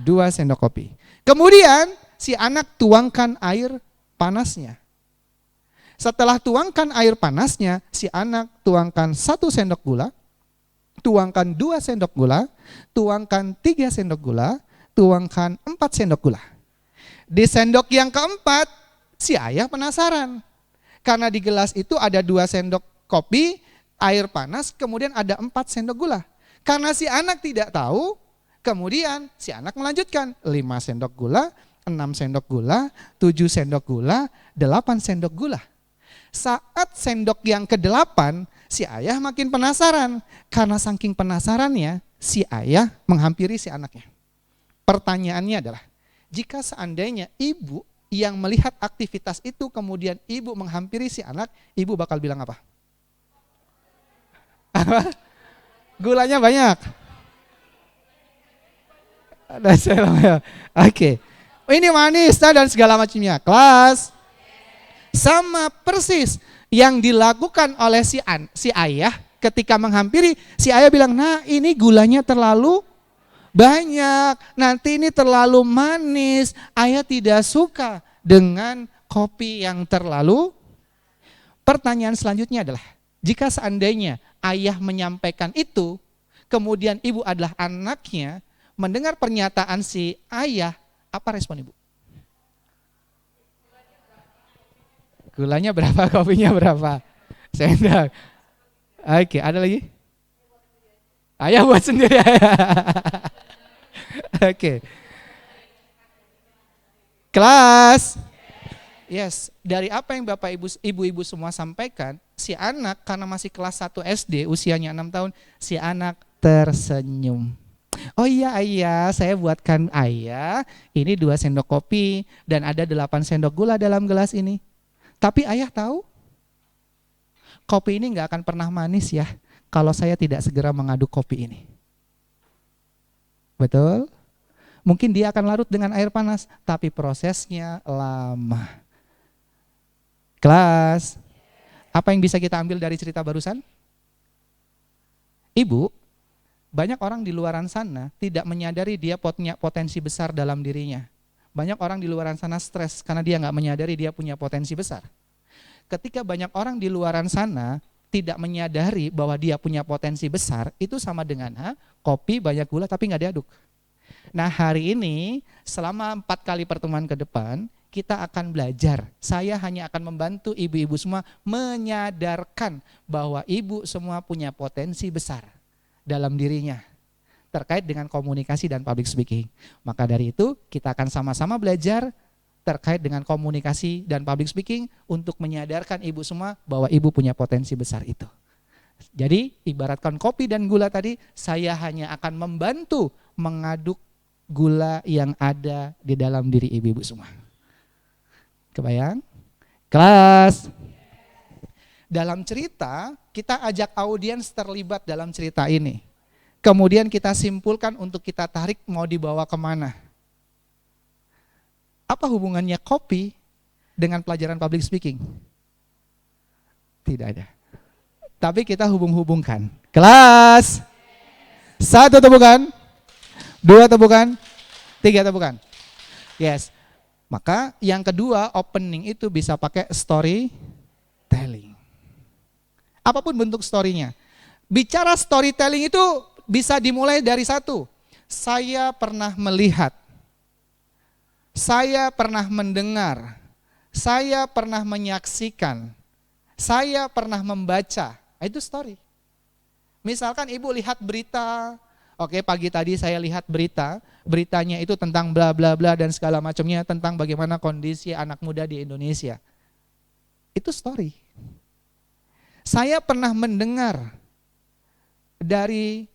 Speaker 3: 2 sendok kopi. Kemudian si anak tuangkan air panasnya. Setelah tuangkan air panasnya, si anak tuangkan 1 sendok gula, tuangkan 2 sendok gula, tuangkan 3 sendok gula, tuangkan 4 sendok gula. Di sendok yang keempat, si ayah penasaran. Karena di gelas itu ada 2 sendok kopi, air panas, kemudian ada 4 sendok gula. Karena si anak tidak tahu, kemudian si anak melanjutkan 5 sendok gula, 6 sendok gula, 7 sendok gula, 8 sendok gula. Saat sendok yang ke-8, si ayah makin penasaran. Karena saking penasarannya, si ayah menghampiri si anaknya. Pertanyaannya adalah, jika seandainya ibu yang melihat aktivitas itu kemudian ibu menghampiri si anak, ibu bakal bilang apa? Gulanya banyak. Oke. Ini manis dan segala macamnya. Kelas. Sama persis yang dilakukan oleh si ayah ketika menghampiri, si ayah bilang, nah ini gulanya terlalu banyak, nanti ini terlalu manis, ayah tidak suka dengan kopi yang terlalu. Pertanyaan selanjutnya adalah, jika seandainya ayah menyampaikan itu, kemudian ibu adalah anaknya, mendengar pernyataan si ayah, apa respon ibu? Gulanya berapa, kopinya berapa? Sendok. Oke, ada lagi? Ayah buat sendiri. Oke. Kelas. Yes, dari apa yang Bapak Ibu semua sampaikan, si anak karena masih kelas 1 SD, usianya 6 tahun, si anak tersenyum. Oh iya ayah, saya buatkan ayah, ini 2 sendok kopi dan ada 8 sendok gula dalam gelas ini. Tapi ayah tahu, kopi ini gak akan pernah manis ya, kalau saya tidak segera mengaduk kopi ini. Betul? Mungkin dia akan larut dengan air panas, tapi prosesnya lama. Kelas, apa yang bisa kita ambil dari cerita barusan? Ibu, banyak orang di luaran sana tidak menyadari dia punya potensi besar dalam dirinya. Banyak orang di luaran sana stres karena dia gak menyadari dia punya potensi besar. Ketika banyak orang di luaran sana tidak menyadari bahwa dia punya potensi besar, itu sama dengan kopi banyak gula tapi gak diaduk. Nah hari ini selama 4 kali pertemuan ke depan, kita akan belajar. Saya hanya akan membantu ibu-ibu semua menyadarkan bahwa ibu semua punya potensi besar dalam dirinya terkait dengan komunikasi dan public speaking. Maka dari itu kita akan sama-sama belajar terkait dengan komunikasi dan public speaking untuk menyadarkan ibu semua bahwa ibu punya potensi besar itu. Jadi ibaratkan kopi dan gula tadi, saya hanya akan membantu mengaduk gula yang ada di dalam diri ibu-ibu semua. Kebayang? Kelas. Dalam cerita, kita ajak audiens terlibat dalam cerita ini. Kemudian kita simpulkan untuk kita tarik mau dibawa kemana. Apa hubungannya kopi dengan pelajaran public speaking? Tidak ada. Tapi kita hubung-hubungkan. Kelas. 1 atau bukan? 2 atau bukan? 3 atau bukan? Yes. Maka yang kedua opening itu bisa pakai storytelling. Apapun bentuk storynya. Bicara storytelling itu bisa dimulai dari 1. Saya pernah melihat. Saya pernah mendengar. Saya pernah menyaksikan. Saya pernah membaca. Itu story. Misalkan ibu lihat berita, oke pagi tadi saya lihat berita, beritanya itu tentang bla bla bla dan segala macamnya tentang bagaimana kondisi anak muda di Indonesia. Itu story. Saya pernah mendengar dari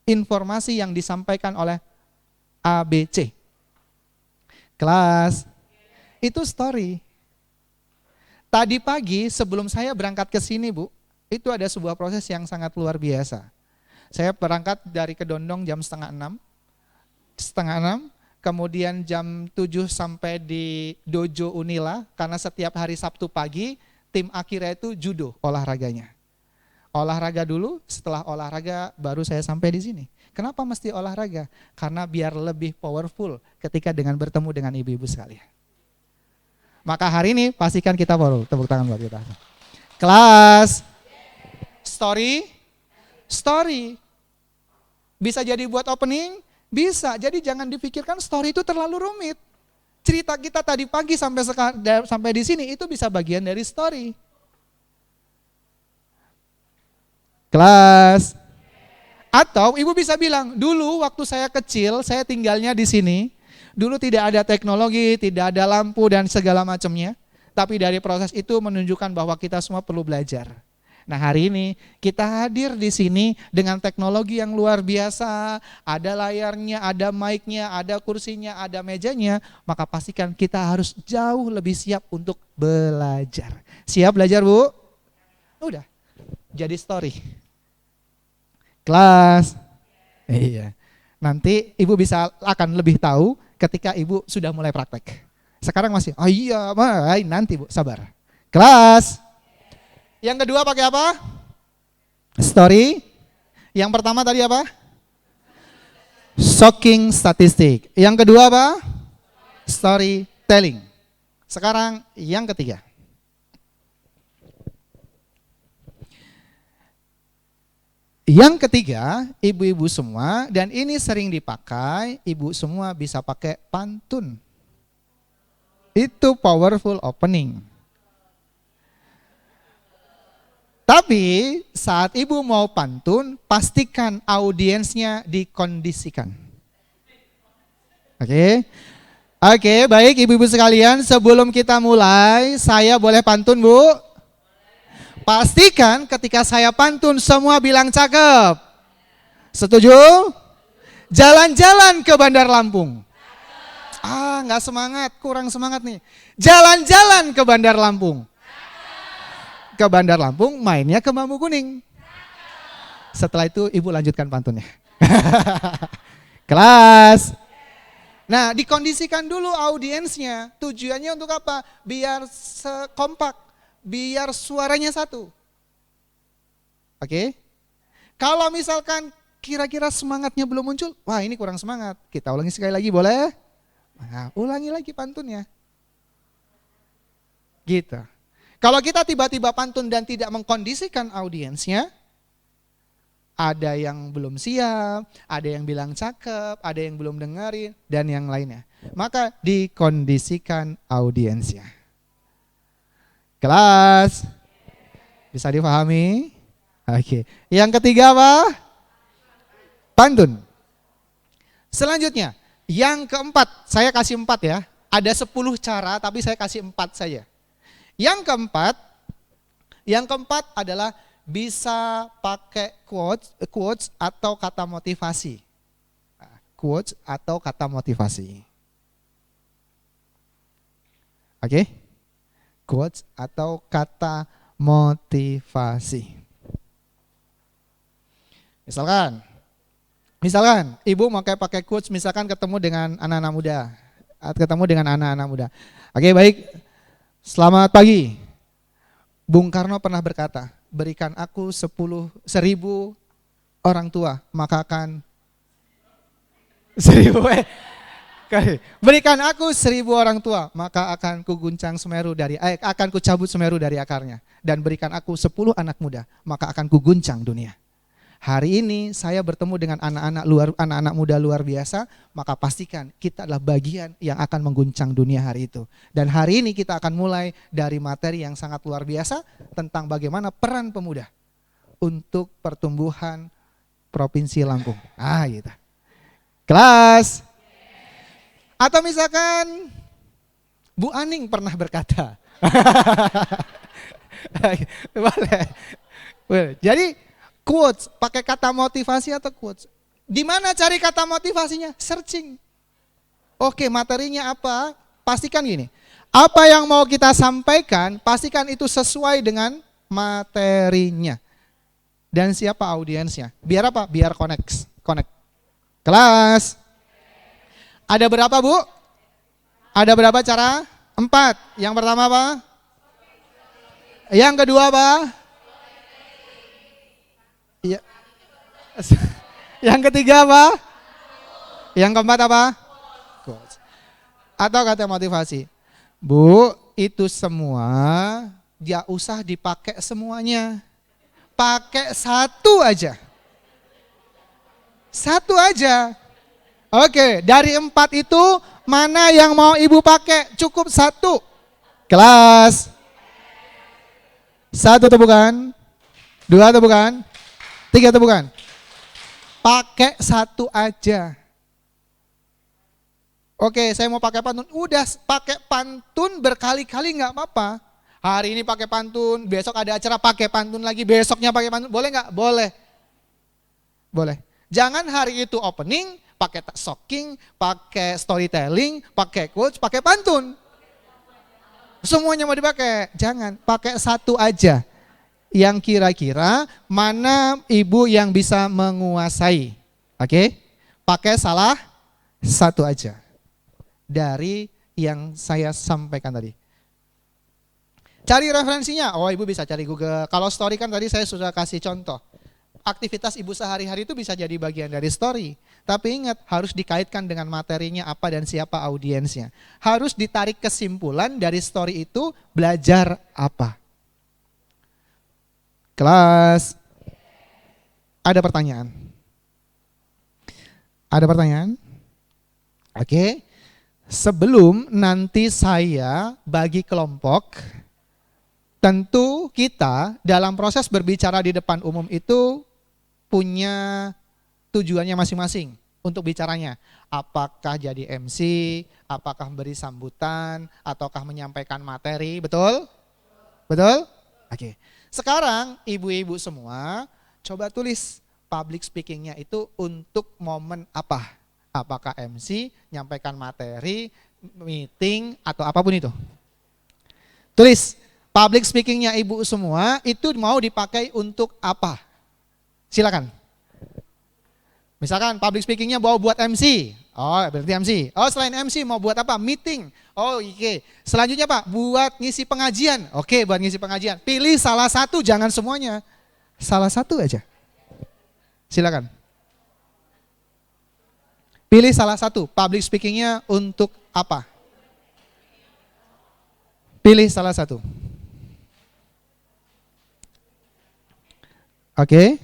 Speaker 3: informasi yang disampaikan oleh ABC. Kelas. Itu story. Tadi pagi sebelum saya berangkat ke sini, Bu, itu ada sebuah proses yang sangat luar biasa. Saya berangkat dari Kedondong jam setengah 6, kemudian jam 7 sampai di Dojo Unila, karena setiap hari Sabtu pagi tim akhirnya itu judo olahraganya. Olahraga dulu, setelah olahraga baru saya sampai di sini. Kenapa mesti olahraga? Karena biar lebih powerful ketika dengan bertemu dengan ibu-ibu sekalian. Maka hari ini pastikan kita powerful. Tepuk tangan buat kita. Kelas story. Bisa jadi buat opening? Bisa. Jadi jangan dipikirkan story itu terlalu rumit. Cerita kita tadi pagi sampai di sini itu bisa bagian dari story. Kelas. Atau ibu bisa bilang, dulu waktu saya kecil, saya tinggalnya di sini. Dulu tidak ada teknologi, tidak ada lampu dan segala macamnya. Tapi dari proses itu menunjukkan bahwa kita semua perlu belajar. Nah hari ini kita hadir di sini dengan teknologi yang luar biasa. Ada layarnya, ada mic-nya, ada kursinya, ada mejanya. Maka pastikan kita harus jauh lebih siap untuk belajar. Siap belajar, Bu? Udah, jadi story. Kelas. Iya. Nanti ibu akan lebih tahu ketika ibu sudah mulai praktek. Sekarang masih, oh iya, nanti Bu, sabar. Kelas. Yang kedua pakai apa? Story. Yang pertama tadi apa? Shocking statistik. Yang kedua apa? Storytelling. Sekarang yang ketiga. Yang ketiga, ibu-ibu semua, dan ini sering dipakai, ibu semua bisa pakai pantun. Itu powerful opening. Tapi saat ibu mau pantun, pastikan audiensnya dikondisikan. Oke, baik ibu-ibu sekalian, sebelum kita mulai, saya boleh pantun, Bu? Pastikan ketika saya pantun semua bilang cakep. Setuju? Jalan-jalan ke Bandar Lampung. Nggak semangat, kurang semangat nih. Jalan-jalan ke Bandar Lampung. Ke Bandar Lampung mainnya ke Bambu Kuning. Setelah itu ibu lanjutkan pantunnya. Kelas. Nah dikondisikan dulu audiensnya. Tujuannya untuk apa? Biar kompak. Biar suaranya satu. Oke? Kalau misalkan kira-kira semangatnya belum muncul, wah ini kurang semangat. Kita ulangi sekali lagi boleh? Nah, ulangi lagi pantunnya. Gitu. Kalau kita tiba-tiba pantun dan tidak mengkondisikan audiensnya, ada yang belum siap, ada yang bilang cakep, ada yang belum dengerin, dan yang lainnya. Maka dikondisikan audiensnya. Kelas. Bisa dipahami? Oke. Yang ketiga apa? Pantun. Selanjutnya, yang keempat, saya kasih 4 ya. Ada 10 cara tapi saya kasih 4 saja. Yang keempat adalah bisa pakai quotes atau kata motivasi. Quotes atau kata motivasi. Oke? Quotes atau kata motivasi. Misalkan ibu mau pakai quotes, misalkan ketemu dengan anak-anak muda. Oke, baik. Selamat pagi. Bung Karno pernah berkata, berikan aku 10.000 orang tua, maka akan 1000 berikan aku 1000 orang tua, maka akan kucabut Semeru dari akarnya. Dan berikan aku 10 anak muda, maka akan kuguncang dunia. Hari ini saya bertemu dengan anak-anak muda luar biasa, maka pastikan kita adalah bagian yang akan mengguncang dunia hari itu. Dan hari ini kita akan mulai dari materi yang sangat luar biasa tentang bagaimana peran pemuda untuk pertumbuhan Provinsi Lampung. Gitu. Kelas. Atau misalkan Bu Aning pernah berkata. Boleh. Jadi quotes, pakai kata motivasi atau quotes. Di mana cari kata motivasinya? Searching. Oke, materinya apa? Pastikan gini. Apa yang mau kita sampaikan, pastikan itu sesuai dengan materinya. Dan siapa audiensnya. Biar apa? Biar connect. Kelas. Ada berapa, Bu? Ada berapa cara? 4. Yang pertama apa? Yang kedua apa? Iya. Yang ketiga apa? Yang keempat apa? Quotes. Atau kata motivasi. Bu, itu semua gak usah dipakai semuanya. Pakai satu aja. Satu aja. Oke, dari 4 itu mana yang mau ibu pakai? Cukup 1. Kelas. 1 atau bukan? 2 atau bukan? 3 atau bukan? Pakai 1 aja. Oke, saya mau pakai pantun. Udah pakai pantun berkali-kali nggak apa-apa. Hari ini pakai pantun, besok ada acara pakai pantun lagi, besoknya pakai pantun. Boleh nggak? Boleh. Boleh. Jangan hari itu opening, pakai shocking, pakai storytelling, pakai quotes, pakai pantun. Semuanya mau dipakai. Jangan, pakai 1 aja. Yang kira-kira mana ibu yang bisa menguasai. Oke? Pakai salah 1 aja. Dari yang saya sampaikan tadi. Cari referensinya. Oh, ibu bisa cari Google. Kalau story kan tadi saya sudah kasih contoh. Aktivitas ibu sehari-hari itu bisa jadi bagian dari story. Tapi ingat, harus dikaitkan dengan materinya apa dan siapa audiensnya. Harus ditarik kesimpulan dari story itu belajar apa. Kelas. Ada pertanyaan? Ada pertanyaan? Oke. Sebelum nanti saya bagi kelompok, tentu kita dalam proses berbicara di depan umum itu punya tujuannya masing-masing untuk bicaranya. Apakah jadi MC, apakah beri sambutan, ataukah menyampaikan materi, betul? Betul? Oke. Sekarang ibu-ibu semua coba tulis public speakingnya itu untuk momen apa? Apakah MC, nyampaikan materi, meeting, atau apapun itu. Tulis, public speakingnya ibu semua itu mau dipakai untuk apa? Silakan. Misalkan public speakingnya mau buat MC. Oh, berarti MC. Oh, selain MC mau buat apa? Meeting. Oh, oke. Selanjutnya Pak, buat ngisi pengajian. Oke, buat ngisi pengajian. Pilih salah satu, jangan semuanya. Salah satu aja. Silakan. Pilih salah satu, public speakingnya untuk apa? Pilih salah satu. Oke.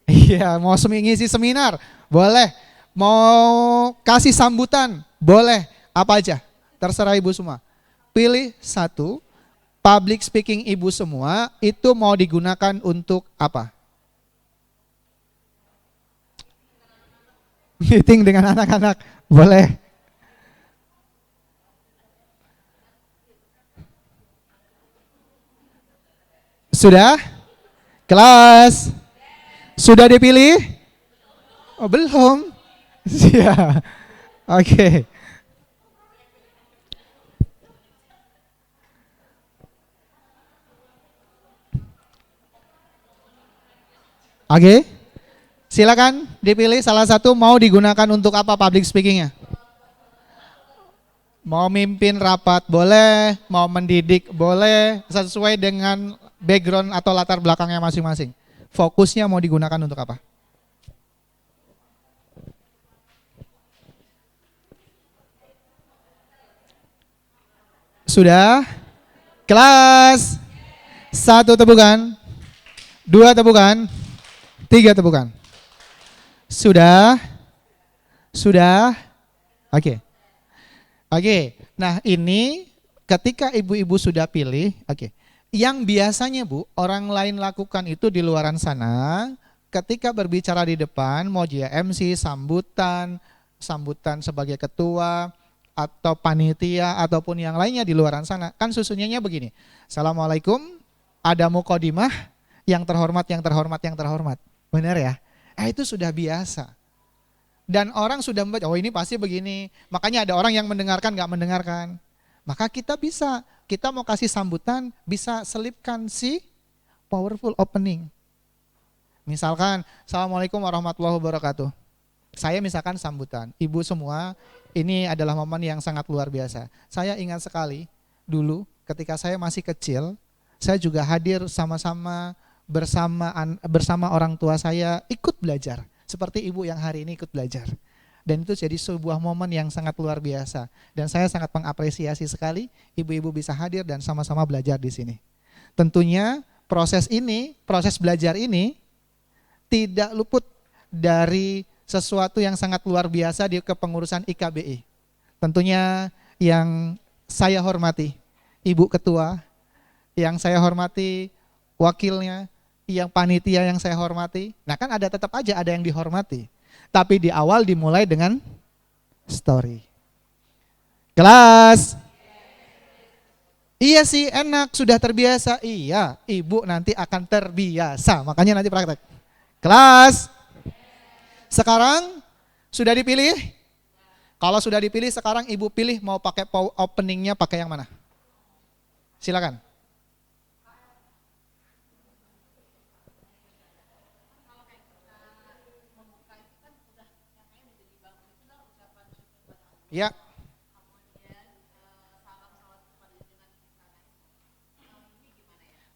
Speaker 3: Iya, mau ngisi seminar, boleh. Mau kasih sambutan, boleh. Apa aja, terserah ibu semua. Pilih satu, public speaking ibu semua itu mau digunakan untuk apa? Meeting dengan anak-anak, boleh. Sudah? Kelas? Sudah dipilih? Oh, belum? Iya. Oke. Oke. Silakan dipilih salah satu mau digunakan untuk apa public speakingnya. Mau mimpin rapat boleh, mau mendidik boleh, sesuai dengan background atau latar belakangnya masing-masing. Fokusnya mau digunakan untuk apa? Sudah? Kelas? 1 tepukan? 2 tepukan? 3 tepukan? Sudah? Sudah? Oke. Oke. Nah, ini ketika ibu-ibu sudah pilih, oke. Yang biasanya Bu, orang lain lakukan itu di luaran sana, ketika berbicara di depan, mau dia MC, sambutan sebagai ketua, atau panitia, ataupun yang lainnya di luaran sana, kan susunannya begini. Assalamualaikum, ada muqaddimah, yang terhormat, yang terhormat, yang terhormat. Benar ya? Itu sudah biasa. Dan orang sudah membaca, oh ini pasti begini. Makanya ada orang yang mendengarkan, gak mendengarkan. Maka kita mau kasih sambutan, bisa selipkan si powerful opening. Misalkan, Assalamualaikum warahmatullahi wabarakatuh. saya misalkan sambutan, ibu semua, ini adalah momen yang sangat luar biasa. Saya ingat sekali dulu ketika saya masih kecil, saya juga hadir sama-sama bersama orang tua saya ikut belajar. Seperti ibu yang hari ini ikut belajar. Dan itu jadi sebuah momen yang sangat luar biasa. Dan saya sangat mengapresiasi sekali ibu-ibu bisa hadir dan sama-sama belajar di sini. Tentunya proses belajar ini tidak luput dari sesuatu yang sangat luar biasa di kepengurusan IKBI. Tentunya yang saya hormati Ibu Ketua, yang saya hormati wakilnya, yang panitia yang saya hormati. Nah kan tetap aja ada yang dihormati. Tapi di awal dimulai dengan story. Kelas. Iya sih enak, sudah terbiasa. Iya, ibu nanti akan terbiasa. Makanya nanti praktek. Kelas. Sekarang sudah dipilih? Kalau sudah dipilih sekarang ibu pilih mau pakai openingnya pakai yang mana? Silakan. Ya.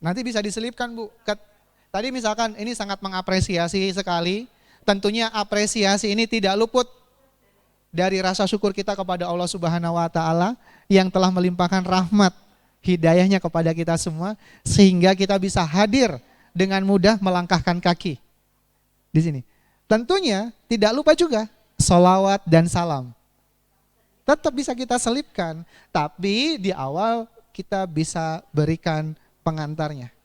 Speaker 3: Nanti bisa diselipkan Bu. Tadi misalkan ini sangat mengapresiasi sekali. Tentunya apresiasi ini tidak luput dari rasa syukur kita kepada Allah Subhanahu wa taala yang telah melimpahkan rahmat hidayahnya kepada kita semua sehingga kita bisa hadir dengan mudah melangkahkan kaki di sini. Tentunya tidak lupa juga sholawat dan salam. Tetap bisa kita selipkan, tapi di awal kita bisa berikan pengantarnya.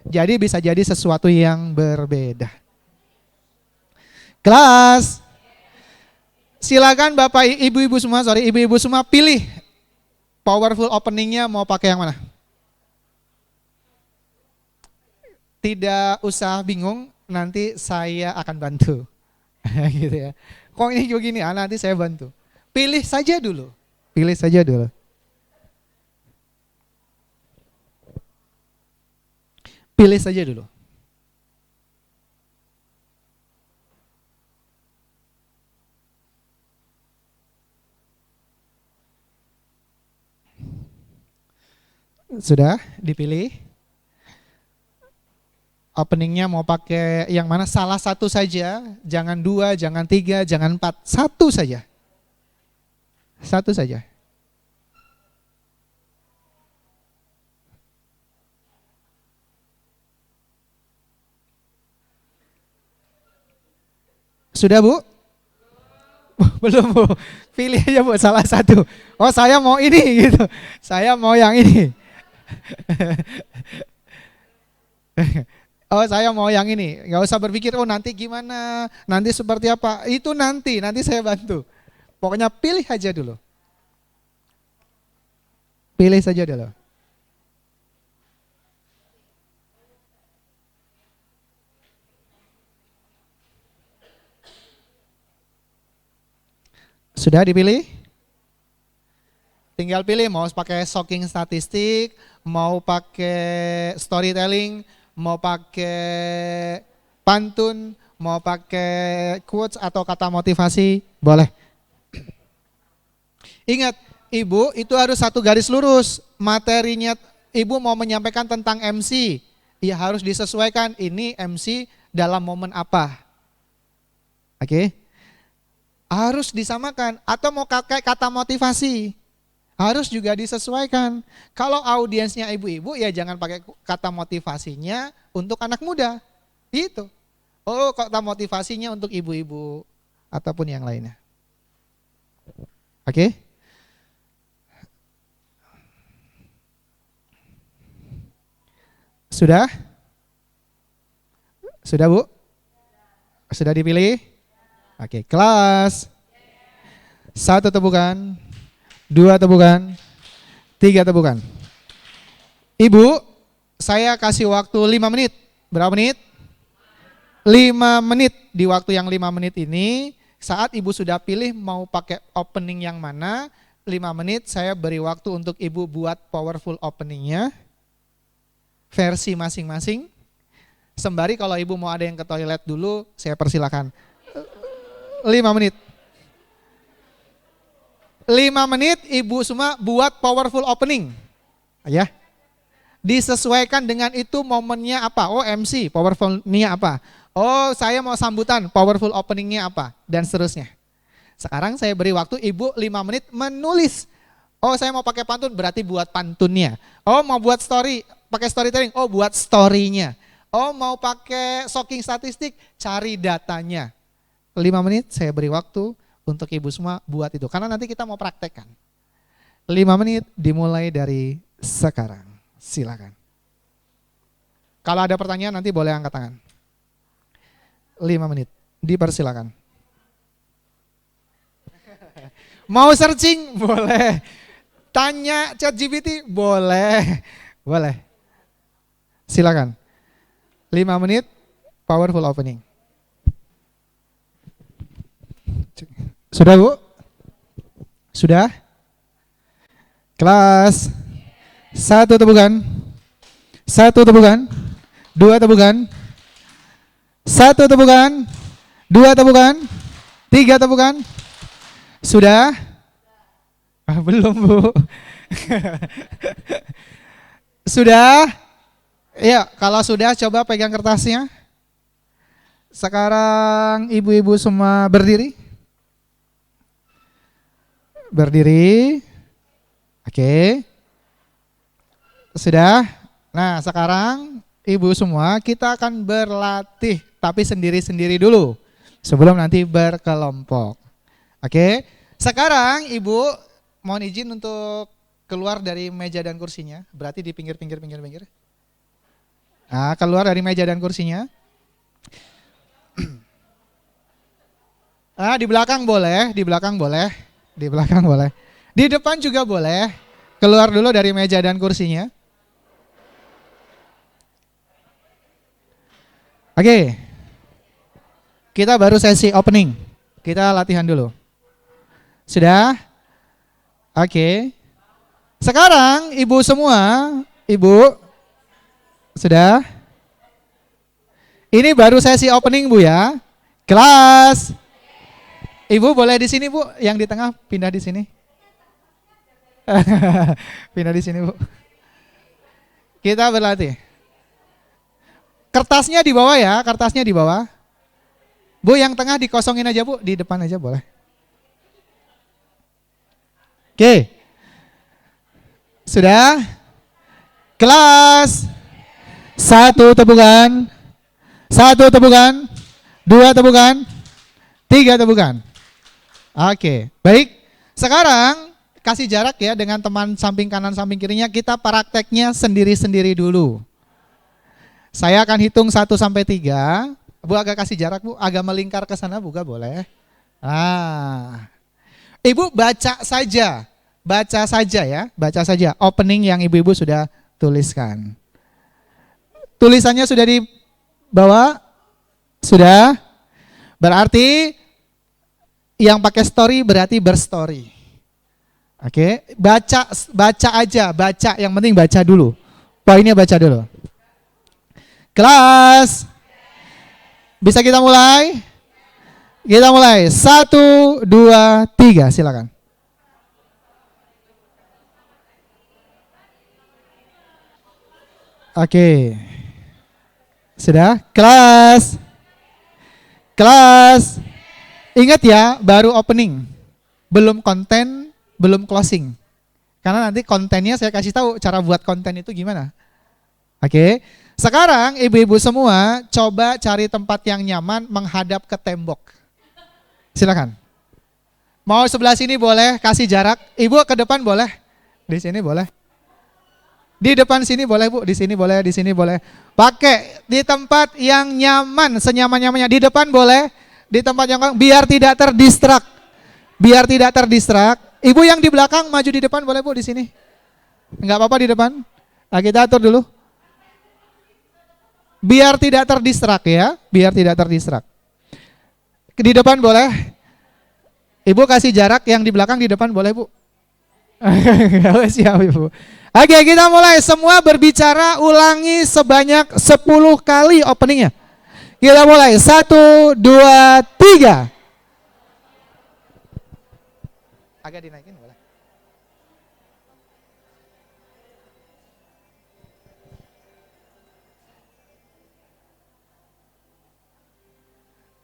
Speaker 3: Jadi bisa jadi sesuatu yang berbeda. Kelas. Silakan Bapak Ibu-ibu semua, pilih powerful openingnya mau pakai yang mana? Tidak usah bingung, nanti saya akan bantu. Gitu ya. Kok ini begini, nanti saya bantu. Pilih saja dulu. Pilih saja dulu. Pilih saja dulu. Sudah dipilih? Openingnya mau pakai yang mana? Salah satu saja, jangan 2, jangan 3, jangan 4, satu saja. Satu saja. Sudah Bu? Belum Bu, pilih aja Bu salah satu. Oh saya mau ini gitu, saya mau yang ini. Oh saya mau yang ini, nggak usah berpikir oh nanti gimana, nanti seperti apa, itu nanti saya bantu. Pokoknya pilih aja dulu. Pilih saja dulu. Sudah dipilih? Tinggal pilih mau pakai shocking statistik, mau pakai storytelling, mau pakai pantun, mau pakai quotes atau kata motivasi, boleh. Ingat, Ibu itu harus satu garis lurus. Materinya Ibu mau menyampaikan tentang MC, ya harus disesuaikan ini MC dalam momen apa. Oke? Harus disamakan atau mau pakai kata motivasi. Harus juga disesuaikan. Kalau audiensnya ibu-ibu ya jangan pakai kata motivasinya untuk anak muda. Itu. Oh, kata motivasinya untuk ibu-ibu ataupun yang lainnya. Oke? Sudah? Sudah Bu? Sudah dipilih? Oke, kelas. 1 tepukan. 2 tepukan. 3 tepukan. Ibu, saya kasih waktu 5 menit. Berapa menit? 5 menit. Di waktu yang 5 menit ini, saat Ibu sudah pilih mau pakai opening yang mana, 5 menit saya beri waktu untuk Ibu buat powerful openingnya. Versi masing-masing. Sembari kalau Ibu mau ada yang ke toilet dulu, saya persilakan. 5 menit. 5 menit ibu semua buat powerful opening. Ya. Disesuaikan dengan itu momennya apa? Oh MC, powerful-nya apa? Oh saya mau sambutan, powerful openingnya apa? Dan seterusnya. Sekarang saya beri waktu ibu 5 menit menulis. Oh saya mau pakai pantun, berarti buat pantunnya. Oh mau buat story, pakai storytelling. Oh buat story-nya. Oh mau pakai shocking statistik, cari datanya. 5 menit saya beri waktu untuk ibu semua buat itu. Karena nanti kita mau praktekkan. 5 menit dimulai dari sekarang. Silakan. Kalau ada pertanyaan nanti boleh angkat tangan. 5 menit, dipersilakan. Mau searching? Boleh. Tanya ChatGPT? Boleh. Boleh. Silakan. 5 menit, powerful opening. Sudah Bu? Sudah? Kelas 1 tepukan. 1 tepukan. 2 tepukan. 1 tepukan. 2 tepukan. 3 tepukan. Sudah? Belum Bu. Sudah? Ya, kalau sudah coba pegang kertasnya. Sekarang ibu-ibu semua berdiri. Berdiri. Oke. Sudah? Nah, sekarang ibu semua kita akan berlatih tapi sendiri-sendiri dulu sebelum nanti berkelompok. Oke. Sekarang ibu mohon izin untuk keluar dari meja dan kursinya. Berarti di pinggir. Nah, keluar dari meja dan kursinya. Di belakang boleh, di belakang boleh, di belakang boleh. Di depan juga boleh. Keluar dulu dari meja dan kursinya. Oke. Kita baru sesi opening. Kita latihan dulu. Sudah? Oke. Sekarang ibu semua, ibu sudah? Ini baru sesi opening Bu ya. Kelas. Ibu boleh di sini Bu, yang di tengah pindah di sini. Pindah di sini Bu. Kita berlatih. Kertasnya di bawah ya, kertasnya di bawah. Bu yang tengah dikosongin aja Bu, di depan aja boleh. Oke. Sudah? Kelas. 1 tepukan. 1 tepukan. 2 tepukan. 3 tepukan. Oke, baik. Sekarang kasih jarak ya dengan teman samping kanan samping kirinya, kita prakteknya sendiri-sendiri dulu. Saya akan hitung 1 sampai 3. Bu agak kasih jarak Bu, agak melingkar ke sana buka boleh. Ibu baca saja. Baca saja ya, baca saja opening yang ibu-ibu sudah tuliskan. Tulisannya sudah dibawa? Sudah? Berarti yang pakai story berarti berstory. Oke, baca aja, baca, yang penting baca dulu. Poinnya baca dulu. Kelas. Bisa kita mulai? Kita mulai. 1, 2, 3, silakan. Oke. Sudah? Kelas. Kelas. Ingat ya, baru opening. Belum konten, belum closing. Karena nanti kontennya saya kasih tahu cara buat konten itu gimana. Oke. Sekarang ibu-ibu semua coba cari tempat yang nyaman menghadap ke tembok. Silakan. Mau sebelah sini boleh, kasih jarak. Ibu ke depan boleh. Di sini boleh. Di depan sini boleh Bu, di sini boleh, di sini boleh. Pakai di tempat yang nyaman, senyaman-nyamannya. Di depan boleh, di tempat yang biar tidak terdistrak. Biar tidak terdistrak. Ibu yang di belakang maju di depan boleh Bu, di sini. Enggak apa-apa di depan. Nah, kita atur dulu. Biar tidak terdistrak ya, biar tidak terdistrak. Di depan boleh. Ibu kasih jarak, yang di belakang di depan boleh Bu. Siap Ibu. Oke, kita mulai. Semua berbicara, ulangi sebanyak 10 kali openingnya. Kita mulai. 1, 2, 3. Agak dinaikin boleh.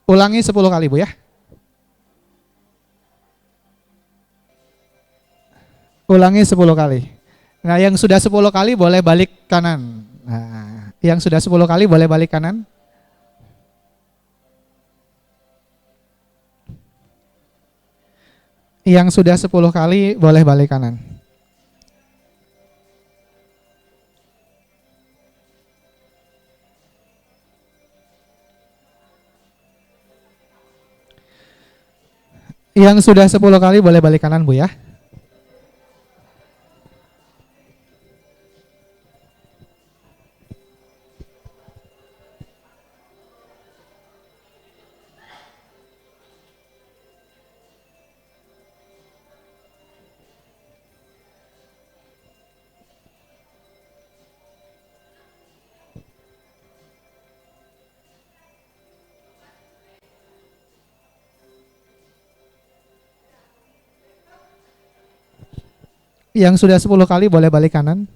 Speaker 3: Ulangi 10 kali Bu ya. Ulangi 10 kali. Nah, yang sudah 10 kali boleh balik kanan. Nah, yang sudah 10 kali boleh balik kanan. Yang sudah 10 kali boleh balik kanan. Yang sudah 10 kali boleh balik kanan Bu ya. Yang sudah 10 kali boleh balik kanan.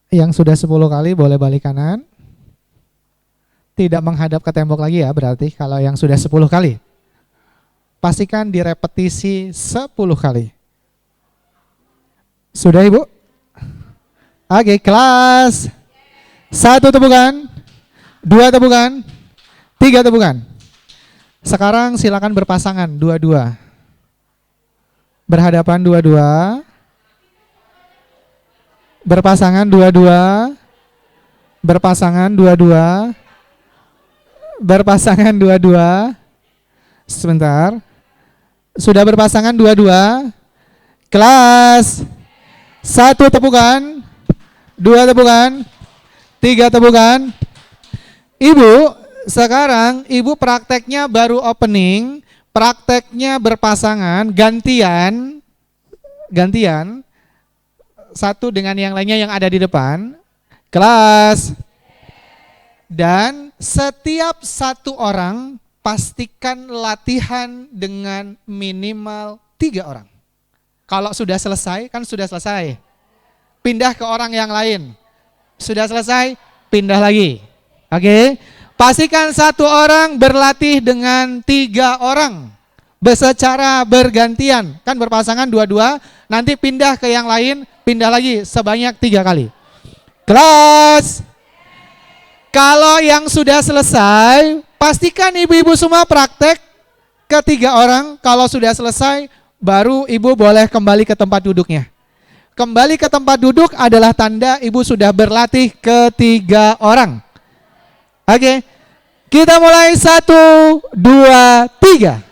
Speaker 3: Yang sudah 10 kali boleh balik kanan. Tidak menghadap ke tembok lagi ya, berarti kalau yang sudah 10 kali. Pastikan direpetisi 10 kali. Sudah Ibu? Oke, kelas 1 tepukan. 2 tepukan, 3 tepukan. Sekarang silakan berpasangan dua-dua. Berhadapan dua-dua. Berpasangan dua-dua. Berpasangan dua-dua. Berpasangan dua-dua. Sebentar. Sudah berpasangan dua-dua. Kelas 1 tepukan, 2 tepukan, 3 tepukan. Ibu, sekarang Ibu prakteknya baru opening, prakteknya berpasangan, gantian, satu dengan yang lainnya yang ada di depan, kelas. Dan setiap satu orang pastikan latihan dengan minimal 3 orang. Kalau sudah selesai, kan sudah selesai, pindah ke orang yang lain. Sudah selesai, pindah lagi. Oke, pastikan satu orang berlatih dengan 3 orang secara bergantian, kan berpasangan dua-dua, nanti pindah ke yang lain, pindah lagi sebanyak 3 kali. Kelas, kalau yang sudah selesai, pastikan ibu-ibu semua praktek ke 3 orang. Kalau sudah selesai, baru ibu boleh kembali ke tempat duduknya. Kembali ke tempat duduk adalah tanda ibu sudah berlatih ke 3 orang. Oke, kita mulai 1, 2, 3.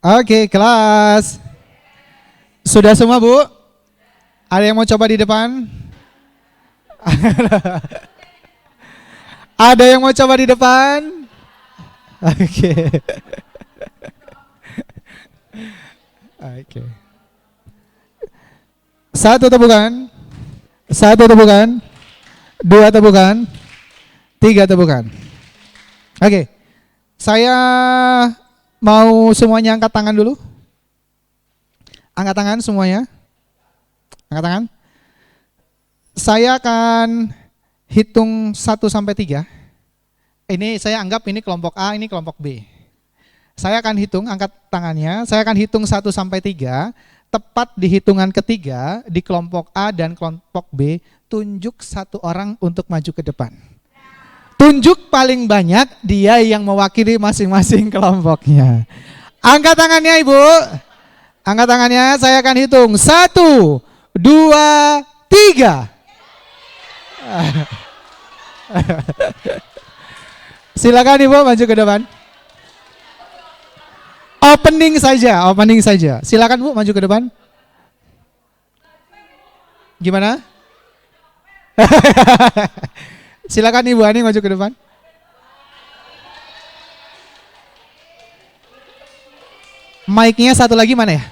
Speaker 3: Oke, kelas. Sudah semua Bu? Ada yang mau coba di depan? Ada yang mau coba di depan? Oke. Oke. 1 tepukan. 1 tepukan. 2 tepukan. 3 tepukan. Oke. Saya mau semuanya angkat tangan dulu. Angkat tangan semuanya. Angkat tangan. Saya akan hitung 1 sampai 3. Ini saya anggap ini kelompok A, ini kelompok B. Saya akan hitung, angkat tangannya. Saya akan hitung 1 sampai 3. Tepat di hitungan ketiga di kelompok A dan kelompok B, tunjuk 1 orang untuk maju ke depan. Tunjuk paling banyak dia yang mewakili masing-masing kelompoknya. Angkat tangannya Ibu. Angkat tangannya, saya akan hitung 1, 2, 3. Silakan Ibu maju ke depan. Opening saja, opening saja. Silakan Bu maju ke depan. Gimana? Silakan Ibu Ani maju ke depan. Mic-nya satu lagi mana ya?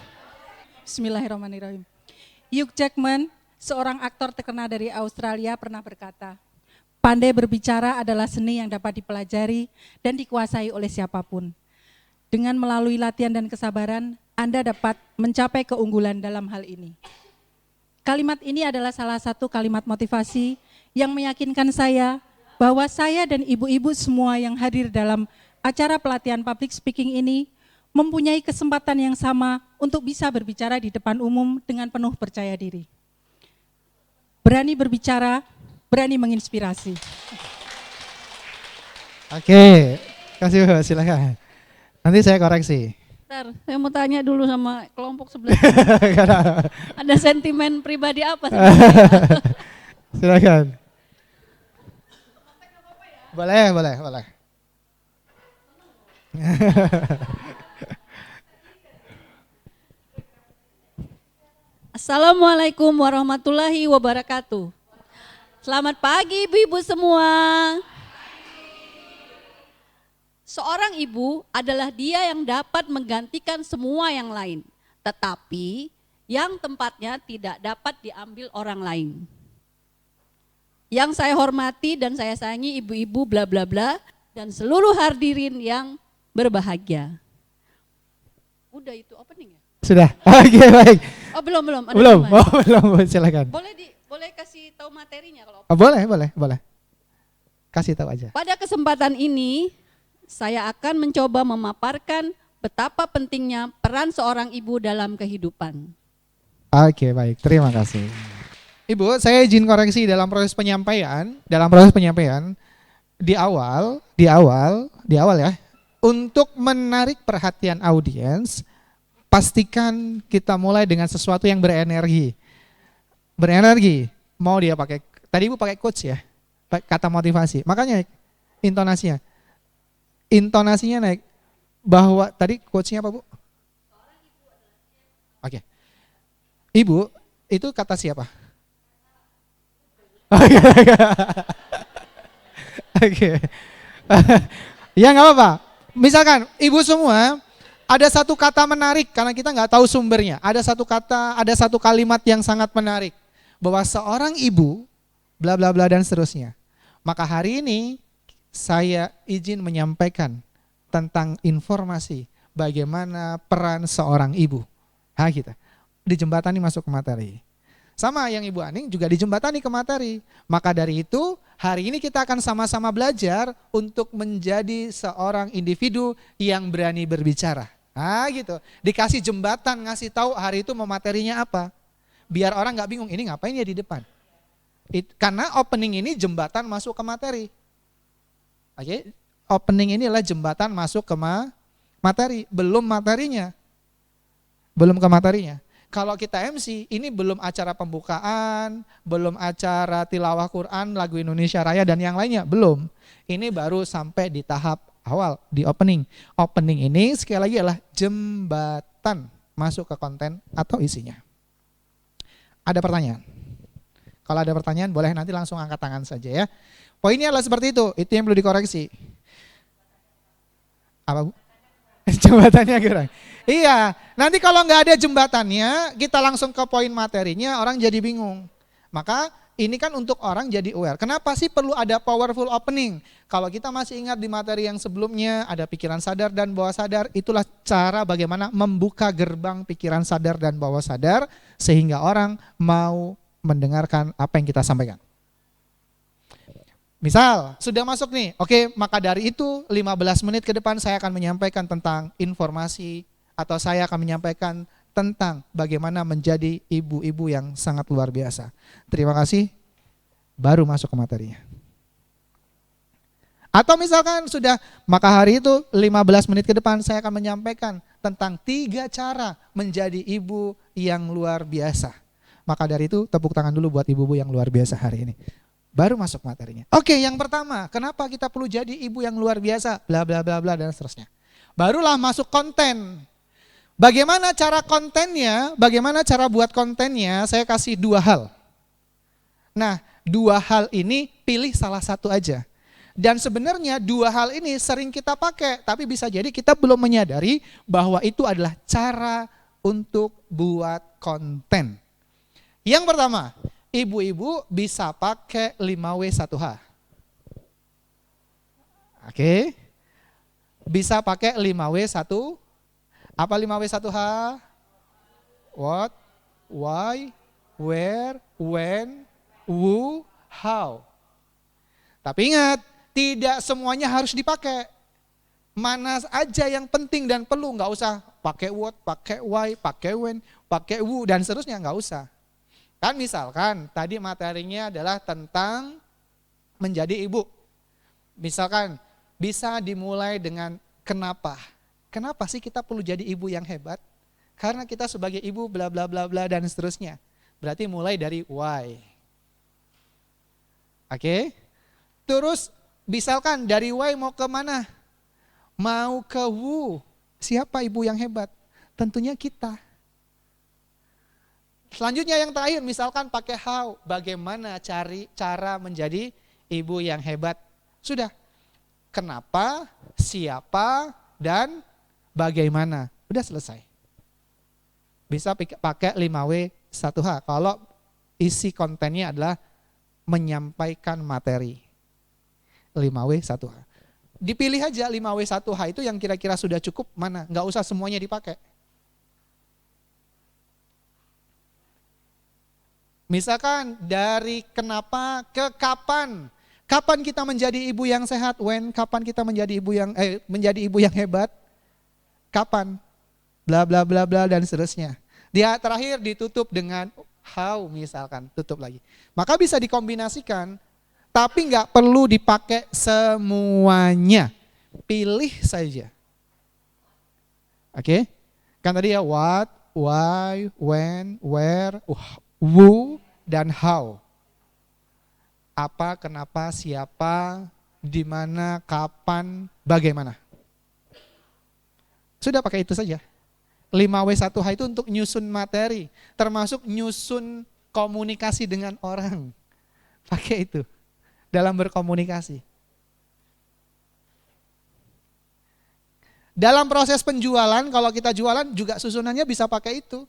Speaker 4: Bismillahirrahmanirrahim. Hugh Jackman, seorang aktor terkenal dari Australia pernah berkata, pandai berbicara adalah seni yang dapat dipelajari dan dikuasai oleh siapapun. Dengan melalui latihan dan kesabaran, Anda dapat mencapai keunggulan dalam hal ini. Kalimat ini adalah salah satu kalimat motivasi yang meyakinkan saya bahwa saya dan ibu-ibu semua yang hadir dalam acara pelatihan public speaking ini mempunyai kesempatan yang sama untuk bisa berbicara di depan umum dengan penuh percaya diri. Berani berbicara, berani menginspirasi.
Speaker 3: Oke, kasih Bu, silakan. Nanti saya koreksi.
Speaker 1: Bentar, saya mau tanya dulu sama kelompok sebelah. Ada sentimen pribadi apa?
Speaker 3: Silakan. Boleh.
Speaker 1: Assalamualaikum warahmatullahi wabarakatuh. Selamat pagi ibu-ibu semua. Seorang ibu adalah dia yang dapat menggantikan semua yang lain, tetapi yang tempatnya tidak dapat diambil orang lain. Yang saya hormati dan saya sayangi ibu-ibu bla bla bla dan seluruh hadirin yang berbahagia. Udah itu opening ya?
Speaker 3: Sudah. Oke, baik.
Speaker 1: Oh belum. Ada
Speaker 3: Belum.
Speaker 1: tambahan.
Speaker 3: Oh, belum. Silakan.
Speaker 1: Boleh kasih tahu materinya kalau.
Speaker 3: Oh, boleh. Kasih tahu aja.
Speaker 1: Pada kesempatan ini saya akan mencoba memaparkan betapa pentingnya peran seorang ibu dalam kehidupan.
Speaker 3: Oke, baik. Terima kasih. Ibu, saya izin koreksi dalam proses penyampaian di awal ya. Untuk menarik perhatian audiens, pastikan kita mulai dengan sesuatu yang berenergi. Mau dia pakai, tadi Ibu pakai quotes ya, kata motivasi. Makanya intonasinya naik. Bahwa tadi quotes-nya apa Bu? Oke. Ibu, itu kata siapa? Oke. Ya nggak apa-apa. Misalkan ibu semua ada satu kata menarik karena kita nggak tahu sumbernya. Ada satu kalimat yang sangat menarik bahwa seorang ibu bla bla bla dan seterusnya. Maka hari ini saya izin menyampaikan tentang informasi bagaimana peran seorang ibu. Kita dijembatani masuk ke materi. Sama yang Ibu Aning juga dijembatani ke materi. Maka dari itu hari ini kita akan sama-sama belajar untuk menjadi seorang individu yang berani berbicara. Gitu. Dikasih jembatan, ngasih tahu hari itu mau materinya apa. Biar orang nggak bingung, ini ngapain ya di depan. Karena opening ini jembatan masuk ke materi. Oke, opening ini adalah jembatan masuk ke materi, belum ke materinya. Kalau kita MC, ini belum acara pembukaan, belum acara tilawah Quran, lagu Indonesia Raya dan yang lainnya, belum. Ini baru sampai di tahap awal, di opening. Opening ini sekali lagi adalah jembatan masuk ke konten atau isinya. Ada pertanyaan? Kalau ada pertanyaan boleh nanti langsung angkat tangan saja ya. Poinnya adalah seperti itu yang perlu dikoreksi. Apa Bu? Jembatannya kurang. Iya, nanti kalau nggak ada jembatannya, kita langsung ke poin materinya, orang jadi bingung. Maka ini kan untuk orang jadi aware. Kenapa sih perlu ada powerful opening? Kalau kita masih ingat di materi yang sebelumnya, ada pikiran sadar dan bawah sadar, itulah cara bagaimana membuka gerbang pikiran sadar dan bawah sadar, sehingga orang mau mendengarkan apa yang kita sampaikan. Misal, sudah masuk nih, oke, maka dari itu 15 menit ke depan saya akan menyampaikan tentang informasi atau saya akan menyampaikan tentang bagaimana menjadi ibu-ibu yang sangat luar biasa. Terima kasih, baru masuk ke materinya. Atau misalkan sudah, maka hari itu 15 menit ke depan saya akan menyampaikan tentang 3 cara menjadi ibu yang luar biasa. Maka dari itu tepuk tangan dulu buat ibu-ibu yang luar biasa hari ini. Baru masuk materinya. Oke, yang pertama, kenapa kita perlu jadi ibu yang luar biasa, bla bla bla bla dan seterusnya. Barulah masuk konten. Bagaimana cara kontennya, bagaimana cara buat kontennya, saya kasih 2 hal. Nah, dua hal ini pilih salah satu aja. Dan sebenarnya dua hal ini sering kita pakai, tapi bisa jadi kita belum menyadari bahwa itu adalah cara untuk buat konten. Yang pertama, ibu-ibu bisa pakai 5W1H. Oke. Bisa pakai 5W1. Apa 5W1H? What, why, where, when, who, how. Tapi ingat, tidak semuanya harus dipakai. Mana aja yang penting dan perlu, nggak usah pakai what, pakai why, pakai when, pakai who, dan seterusnya, nggak usah. Kan misalkan tadi materinya adalah tentang menjadi ibu. Misalkan bisa dimulai dengan kenapa. Kenapa sih kita perlu jadi ibu yang hebat? Karena kita sebagai ibu bla bla bla bla dan seterusnya. Berarti mulai dari why. Oke? Terus misalkan dari why mau ke mana? Mau ke who. Siapa ibu yang hebat? Tentunya kita. Selanjutnya yang terakhir misalkan pakai how. Bagaimana cara menjadi ibu yang hebat? Sudah. Kenapa, siapa, dan bagaimana. Udah selesai. Bisa pakai 5W1H kalau isi kontennya adalah menyampaikan materi. 5W1H. Dipilih aja 5W1H itu yang kira-kira sudah cukup mana. Nggak usah semuanya dipakai. Misalkan dari kenapa ke kapan. Kapan kita menjadi ibu yang sehat? When? Kapan kita menjadi ibu yang hebat? Kapan? Bla bla bla bla dan seterusnya. Dia terakhir ditutup dengan how misalkan, tutup lagi. Maka bisa dikombinasikan, tapi nggak perlu dipakai semuanya. Pilih saja. Oke? Kan tadi ya what, why, when, where, who, dan how. Apa, kenapa, siapa, di mana, kapan, bagaimana. Sudah pakai itu saja. 5W1H itu untuk nyusun materi, termasuk nyusun komunikasi dengan orang. Pakai itu dalam berkomunikasi. Dalam proses penjualan, kalau kita jualan juga susunannya bisa pakai itu.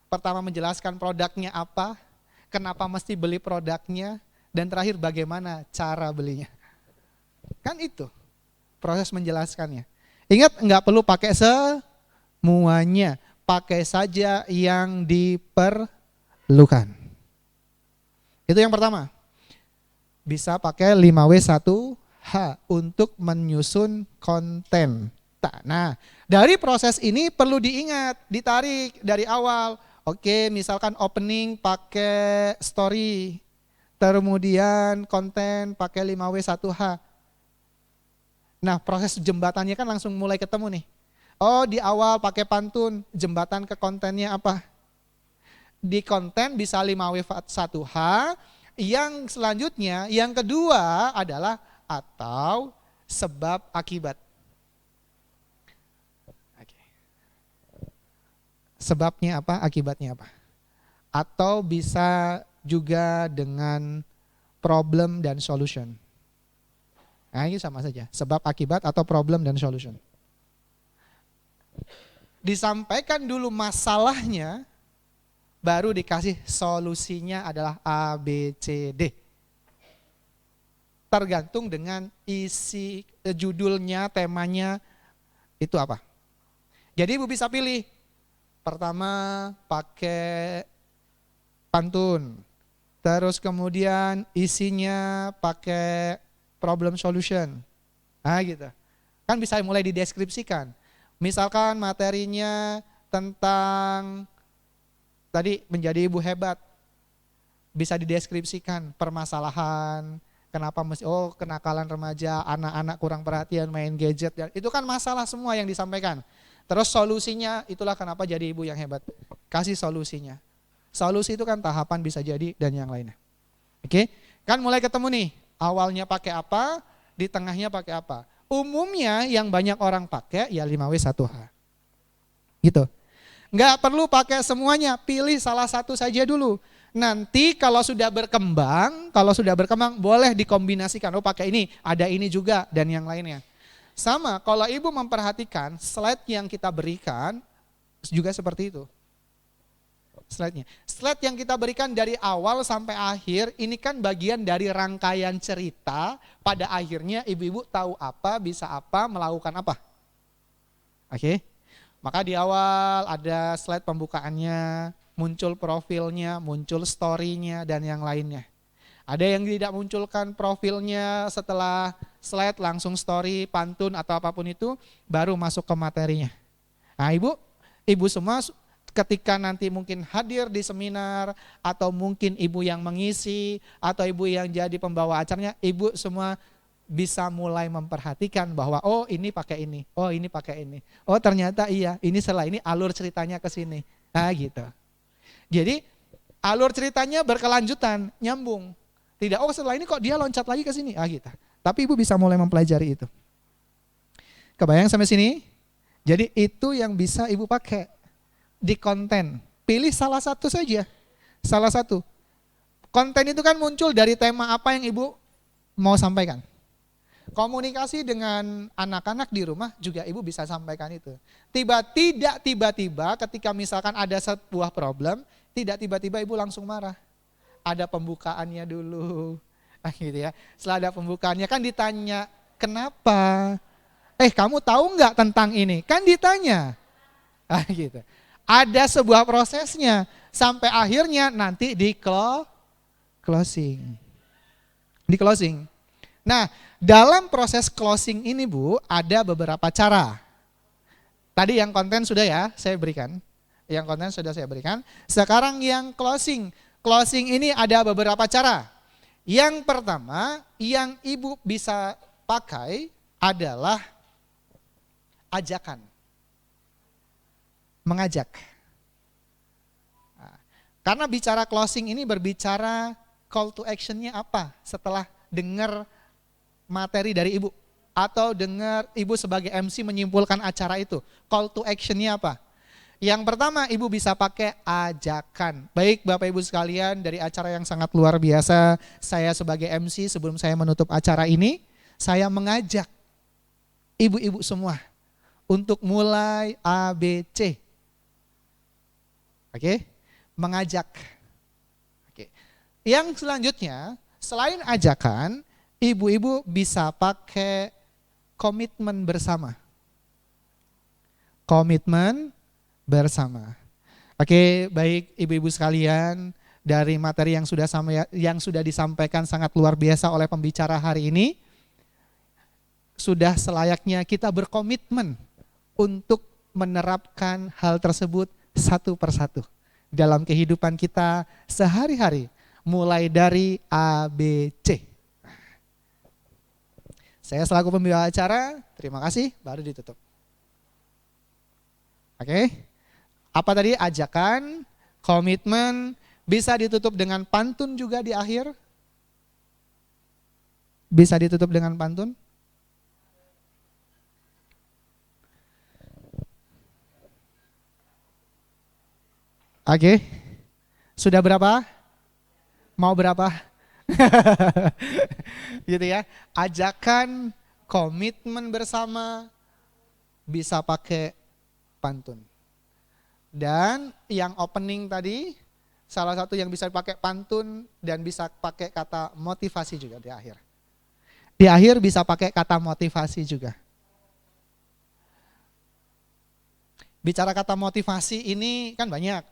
Speaker 3: Pertama menjelaskan produknya apa, kenapa mesti beli produknya, dan terakhir bagaimana cara belinya. Kan itu proses menjelaskannya. Ingat nggak perlu pakai semuanya, pakai saja yang diperlukan. Itu yang pertama. Bisa pakai 5W1H untuk menyusun konten. Nah, dari proses ini perlu diingat, ditarik dari awal. Oke, misalkan opening pakai story, kemudian konten pakai 5W1H. Nah, proses jembatannya kan langsung mulai ketemu nih. Oh, di awal pakai pantun, jembatan ke kontennya apa? Di konten bisa 5W1H, yang selanjutnya, yang kedua adalah atau sebab akibat. Sebabnya apa, akibatnya apa. Atau bisa juga dengan problem dan solution. Nah ini sama saja, sebab akibat atau problem dan solution. Disampaikan dulu masalahnya, baru dikasih solusinya adalah A, B, C, D. Tergantung dengan isi judulnya, temanya, itu apa. Jadi ibu bisa pilih. Pertama pakai pantun, terus kemudian isinya pakai problem solution. Nah gitu, kan bisa mulai dideskripsikan. Misalkan materinya tentang tadi menjadi ibu hebat, bisa dideskripsikan permasalahan, kenapa mesti, kenakalan remaja, anak-anak kurang perhatian, main gadget, itu kan masalah semua yang disampaikan. Terus solusinya, itulah kenapa jadi ibu yang hebat. Kasih solusinya. Solusi itu kan tahapan bisa jadi dan yang lainnya. Oke, kan mulai ketemu nih. Awalnya pakai apa, di tengahnya pakai apa. Umumnya yang banyak orang pakai ya 5W1H. Gitu. Nggak perlu pakai semuanya, pilih salah satu saja dulu. Nanti kalau sudah berkembang boleh dikombinasikan. Oh pakai ini, ada ini juga dan yang lainnya. Sama kalau ibu memperhatikan slide yang kita berikan juga seperti itu. Slide yang kita berikan dari awal sampai akhir ini kan bagian dari rangkaian cerita. Pada akhirnya ibu-ibu tahu apa, bisa apa, melakukan apa. Oke. Maka di awal ada slide pembukaannya, muncul profilnya, muncul story-nya, dan yang lainnya. Ada yang tidak munculkan profilnya setelah slide langsung story, pantun atau apapun itu, baru masuk ke materinya. Nah ibu semua ketika nanti mungkin hadir di seminar, atau mungkin ibu yang mengisi, atau ibu yang jadi pembawa acaranya, ibu semua bisa mulai memperhatikan bahwa oh ini pakai ini, oh ini pakai ini. Oh ternyata iya, ini setelah ini alur ceritanya ke sini. Nah gitu. Jadi alur ceritanya berkelanjutan, nyambung. Tidak, oh setelah ini kok dia loncat lagi ke sini. Ah gitu. Tapi ibu bisa mulai mempelajari itu. Kebayang sampai sini? Jadi itu yang bisa ibu pakai di konten. Pilih salah satu saja. Salah satu. Konten itu kan muncul dari tema apa yang ibu mau sampaikan. Komunikasi dengan anak-anak di rumah juga ibu bisa sampaikan itu. Tiba-tiba ketika misalkan ada sebuah problem, tidak tiba-tiba ibu langsung marah. Ada pembukaannya dulu. Gitu ya. Setelah ada pembukaannya kan ditanya, kenapa? Kamu tahu nggak tentang ini? Kan ditanya. Gitu. Ada sebuah prosesnya. Sampai akhirnya nanti di closing. Di closing. Nah, dalam proses closing ini Bu, ada beberapa cara. Tadi yang konten sudah ya saya berikan. Yang konten sudah saya berikan. Sekarang yang closing. Closing ini ada beberapa cara. Yang pertama, yang ibu bisa pakai adalah ajakan. Mengajak. Nah, karena bicara closing ini berbicara call to action-nya apa setelah dengar materi dari ibu atau dengar ibu sebagai MC menyimpulkan acara itu. Call to action-nya apa? Yang pertama ibu bisa pakai ajakan. Baik Bapak Ibu sekalian, dari acara yang sangat luar biasa, saya sebagai MC sebelum saya menutup acara ini, saya mengajak ibu-ibu semua untuk mulai ABC. Oke? Mengajak. Oke. Yang selanjutnya, selain ajakan, ibu-ibu bisa pakai komitmen bersama. Komitmen bersama. Oke, baik ibu-ibu sekalian, dari materi yang sudah disampaikan sangat luar biasa oleh pembicara hari ini, sudah selayaknya kita berkomitmen untuk menerapkan hal tersebut satu persatu dalam kehidupan kita sehari-hari, mulai dari ABC. Saya selaku pembawa acara, terima kasih, baru ditutup. Oke, apa tadi? Ajakan, komitmen, bisa ditutup dengan pantun juga di akhir. Bisa ditutup dengan pantun. Oke, sudah berapa? Mau berapa? Gitu ya. Ajakan, komitmen bersama, bisa pakai pantun. Dan yang opening tadi, salah satu yang bisa pakai pantun dan bisa pakai kata motivasi juga di akhir. Di akhir bisa pakai kata motivasi juga. Bicara kata motivasi ini kan banyak,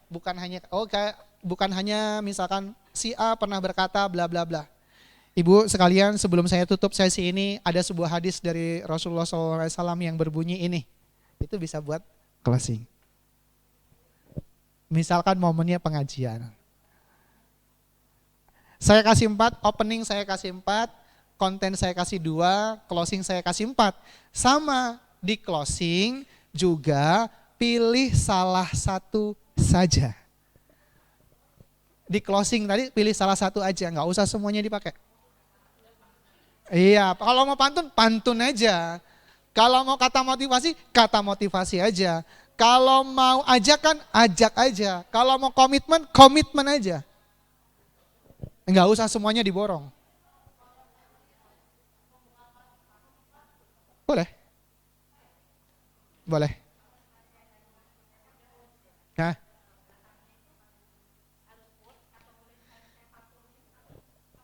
Speaker 3: bukan hanya misalkan si A pernah berkata bla bla bla. Ibu sekalian, sebelum saya tutup sesi ini, ada sebuah hadis dari Rasulullah SAW yang berbunyi ini. Itu bisa buat closing. Misalkan momennya pengajian. Saya kasih 4, opening saya kasih 4, konten saya kasih 2, closing saya kasih 4. Sama di closing juga pilih salah satu saja. Di closing tadi pilih salah satu aja, nggak usah semuanya dipakai. Iya, kalau mau pantun, pantun aja. Kalau mau kata motivasi aja. Kalau mau ajakan, ajak aja. Kalau mau komitmen, komitmen aja. Enggak usah semuanya diborong. Boleh. Boleh. Hah?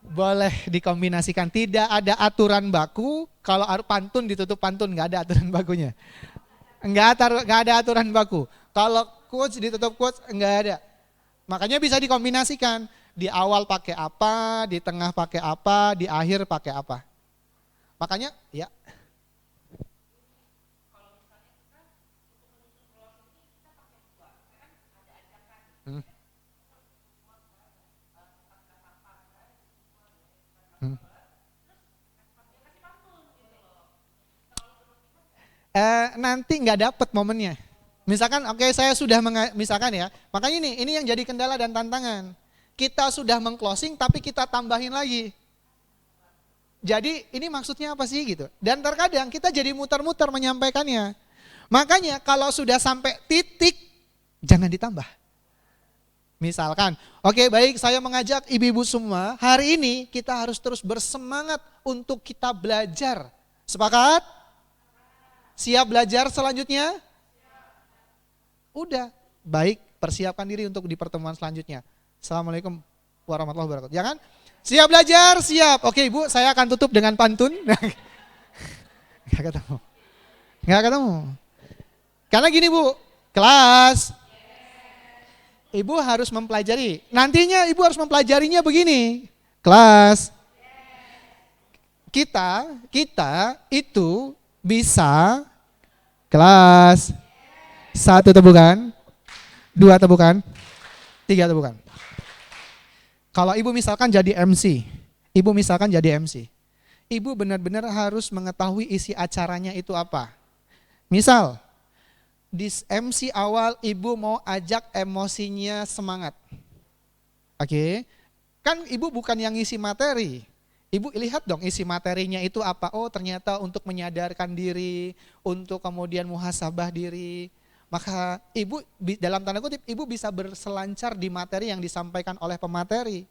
Speaker 3: Boleh dikombinasikan. Tidak ada aturan baku. Kalau pantun ditutup pantun, nggak ada aturan bakunya. Nggak ada aturan baku. Kalau quotes ditutup quotes, nggak ada. Makanya bisa dikombinasikan. Di awal pakai apa, di tengah pakai apa, di akhir pakai apa. Makanya ya. Hmm. Hmm. Nanti nggak dapet momennya. Misalkan oke, saya sudah misalkan ya, makanya ini yang jadi kendala dan tantangan. Kita sudah mengclosing tapi kita tambahin lagi. Jadi ini maksudnya apa sih gitu. Dan terkadang kita jadi muter-muter menyampaikannya. Makanya kalau sudah sampai titik, jangan ditambah. Misalkan, oke baik, saya mengajak ibu-ibu semua, hari ini kita harus terus bersemangat untuk kita belajar. Sepakat? Siap belajar selanjutnya? Udah, baik, persiapkan diri untuk di pertemuan selanjutnya. Assalamualaikum warahmatullahi wabarakatuh. Jangan, siap belajar, siap. Oke ibu, saya akan tutup dengan pantun. Nggak ketemu. Nggak ketemu. Karena gini bu, kelas. Ibu harus mempelajari. Nantinya ibu harus mempelajarinya begini. Kelas. Kita itu bisa kelas. 1 tepukan. 2 tepukan. 3 tepukan. Kalau ibu misalkan jadi MC. Ibu benar-benar harus mengetahui isi acaranya itu apa. Misal, di MC awal ibu mau ajak emosinya semangat. Oke. Kan ibu bukan yang isi materi. Ibu lihat dong isi materinya itu apa. Oh ternyata untuk menyadarkan diri, untuk kemudian muhasabah diri. Maka ibu dalam tanda kutip ibu bisa berselancar di materi yang disampaikan oleh pemateri.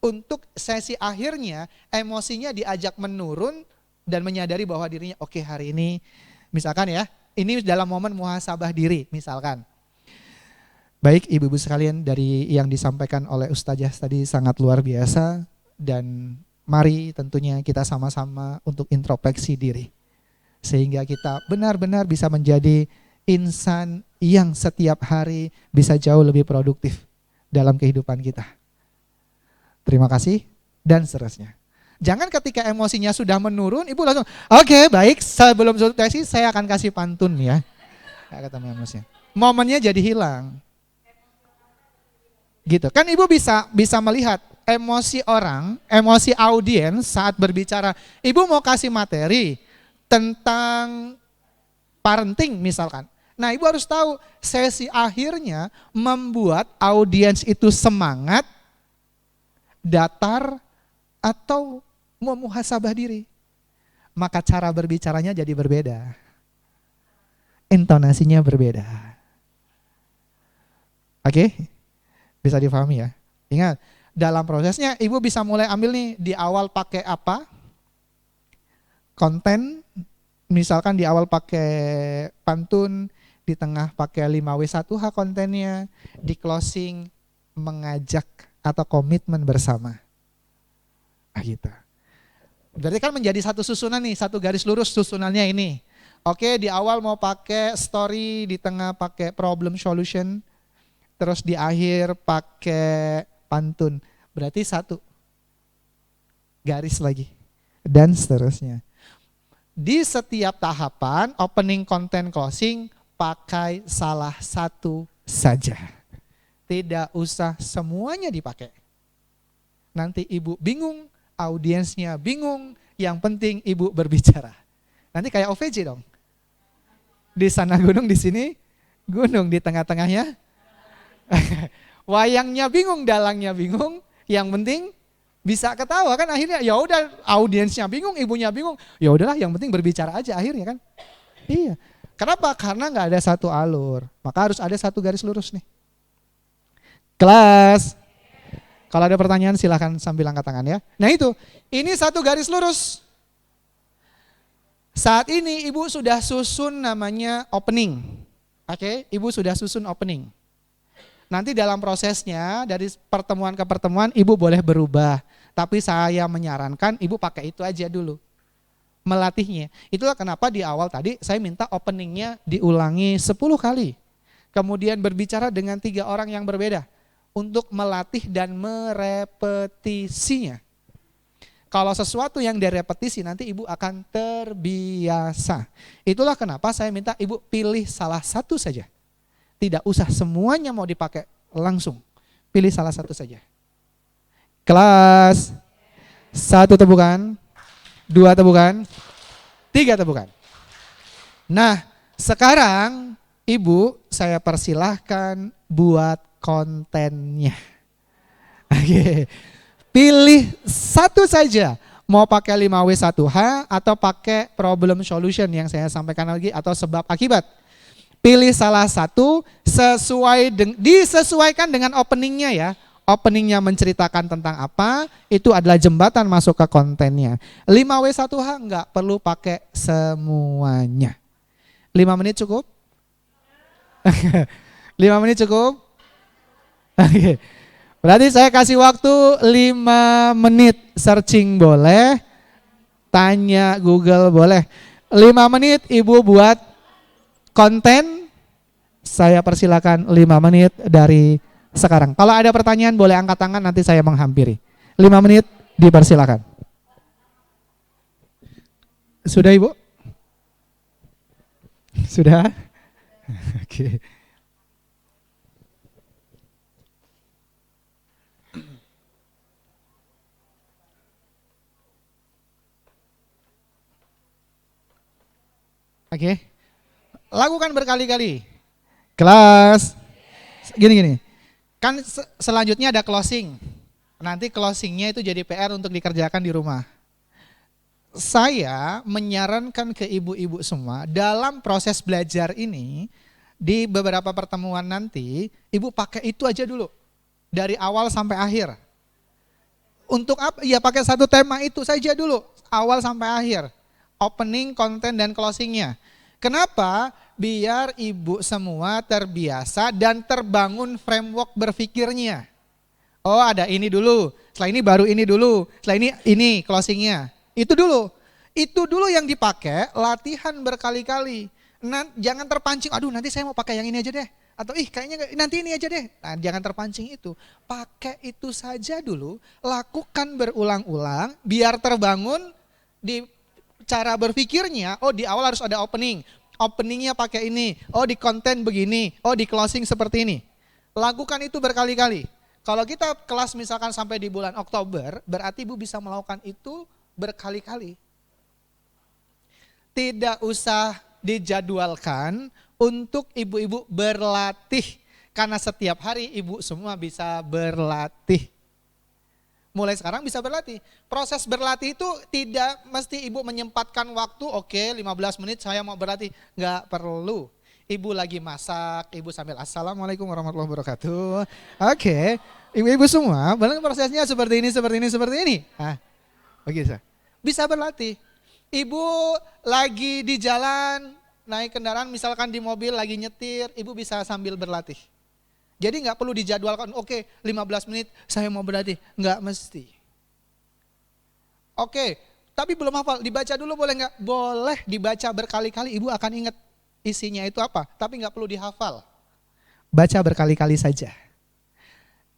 Speaker 3: Untuk sesi akhirnya emosinya diajak menurun dan menyadari bahwa dirinya oke, hari ini misalkan ya, ini dalam momen muhasabah diri misalkan. Baik ibu-ibu sekalian, dari yang disampaikan oleh Ustazah tadi sangat luar biasa, dan mari tentunya kita sama-sama untuk introspeksi diri. Sehingga kita benar-benar bisa menjadi insan yang setiap hari bisa jauh lebih produktif dalam kehidupan kita. Terima kasih dan seterusnya. Jangan ketika emosinya sudah menurun, ibu langsung, oke, baik, sebelum tesis saya akan kasih pantun ya. Gak ketemu emosinya. Momennya jadi hilang. Gitu. Kan ibu bisa melihat emosi orang, emosi audiens saat berbicara. Ibu mau kasih materi tentang parenting misalkan. Nah ibu harus tahu sesi akhirnya membuat audiens itu semangat, datar, atau mau muhasabah diri. Maka cara berbicaranya jadi berbeda. Intonasinya berbeda. Oke? Bisa difahami ya? Ingat, dalam prosesnya ibu bisa mulai ambil nih, di awal pakai apa? Konten, misalkan di awal pakai pantun, di tengah pakai 5W1H kontennya, di closing mengajak atau komitmen bersama. Gitu. Berarti kan menjadi satu susunan nih, satu garis lurus susunannya ini. Oke, di awal mau pakai story, di tengah pakai problem solution, terus di akhir pakai pantun. Berarti satu garis lagi, dan seterusnya. Di setiap tahapan, opening, content, closing, pakai salah satu saja. Tidak usah semuanya dipakai. Nanti ibu bingung, audiensnya bingung, yang penting ibu berbicara. Nanti kayak OVJ dong. Di sana gunung, di sini gunung, di tengah-tengahnya. Wayangnya bingung, dalangnya bingung, yang penting bisa ketawa kan akhirnya. Ya udah, audiensnya bingung, ibunya bingung. Ya udahlah, yang penting berbicara aja akhirnya kan. Iya. Kenapa? Karena nggak ada satu alur. Maka harus ada satu garis lurus nih. Kelas. Kalau ada pertanyaan silahkan sambil angkat tangan ya. Nah itu, ini satu garis lurus. Saat ini ibu sudah susun namanya opening. Oke, ibu sudah susun opening. Nanti dalam prosesnya dari pertemuan ke pertemuan ibu boleh berubah. Tapi saya menyarankan ibu pakai itu aja dulu. Melatihnya. Itulah kenapa di awal tadi saya minta openingnya diulangi 10 kali. Kemudian berbicara dengan 3 orang yang berbeda. Untuk melatih dan merepetisinya. Kalau sesuatu yang direpetisi nanti ibu akan terbiasa. Itulah kenapa saya minta ibu pilih salah satu saja. Tidak usah semuanya mau dipakai langsung. Pilih salah satu saja. Kelas 1 tepukan, 2 tepukan, 3 tepukan. Nah sekarang ibu saya persilahkan buat kontennya. Oke. Pilih satu saja. Mau pakai 5W1H atau pakai problem solution yang saya sampaikan lagi atau sebab akibat. Pilih salah satu disesuaikan dengan openingnya ya. Openingnya menceritakan tentang apa, itu adalah jembatan masuk ke kontennya. 5W1H enggak perlu pakai semuanya. 5 menit cukup? 5 menit cukup? Oke. Berarti saya kasih waktu 5 menit searching boleh, tanya Google boleh. 5 menit ibu buat konten, saya persilakan 5 menit dari sekarang. Kalau ada pertanyaan boleh angkat tangan nanti saya menghampiri. 5 menit dipersilakan. Sudah ibu? Sudah? Oke. Oke, lakukan berkali-kali. Kelas, gini. Kan selanjutnya ada closing. Nanti closingnya itu jadi PR untuk dikerjakan di rumah. Saya menyarankan ke ibu-ibu semua dalam proses belajar ini, di beberapa pertemuan nanti, ibu pakai itu aja dulu. Dari awal sampai akhir. Untuk apa? Ya pakai satu tema itu saja dulu, awal sampai akhir. Opening, konten, dan closingnya. Kenapa? Biar ibu semua terbiasa dan terbangun framework berpikirnya. Oh ada ini dulu, setelah ini baru ini dulu, setelah ini closingnya. Itu dulu yang dipakai, latihan berkali-kali. Jangan terpancing, aduh nanti saya mau pakai yang ini aja deh. Atau kayaknya nanti ini aja deh. Nah, jangan terpancing itu. Pakai itu saja dulu, lakukan berulang-ulang, biar terbangun di cara berpikirnya. Oh di awal harus ada opening. Openingnya pakai ini. Oh di konten begini. Oh di closing seperti ini. Lakukan itu berkali-kali. Kalau kita kelas misalkan sampai di bulan Oktober, berarti ibu bisa melakukan itu berkali-kali. Tidak usah dijadwalkan untuk ibu-ibu berlatih. Karena setiap hari ibu semua bisa berlatih. Mulai sekarang bisa berlatih. Proses berlatih itu tidak mesti ibu menyempatkan waktu, oke 15 menit saya mau berlatih. Enggak perlu. Ibu lagi masak, ibu sambil assalamualaikum warahmatullahi wabarakatuh. Oke, ibu-ibu semua, prosesnya seperti ini. Nah, begitu. Bisa berlatih. Ibu lagi di jalan, naik kendaraan misalkan di mobil lagi nyetir, ibu bisa sambil berlatih. Jadi nggak perlu dijadwalkan, oke 15 menit saya mau berlatih. Nggak mesti. Oke, tapi belum hafal, dibaca dulu boleh nggak? Boleh dibaca berkali-kali, ibu akan ingat isinya itu apa. Tapi nggak perlu dihafal. Baca berkali-kali saja.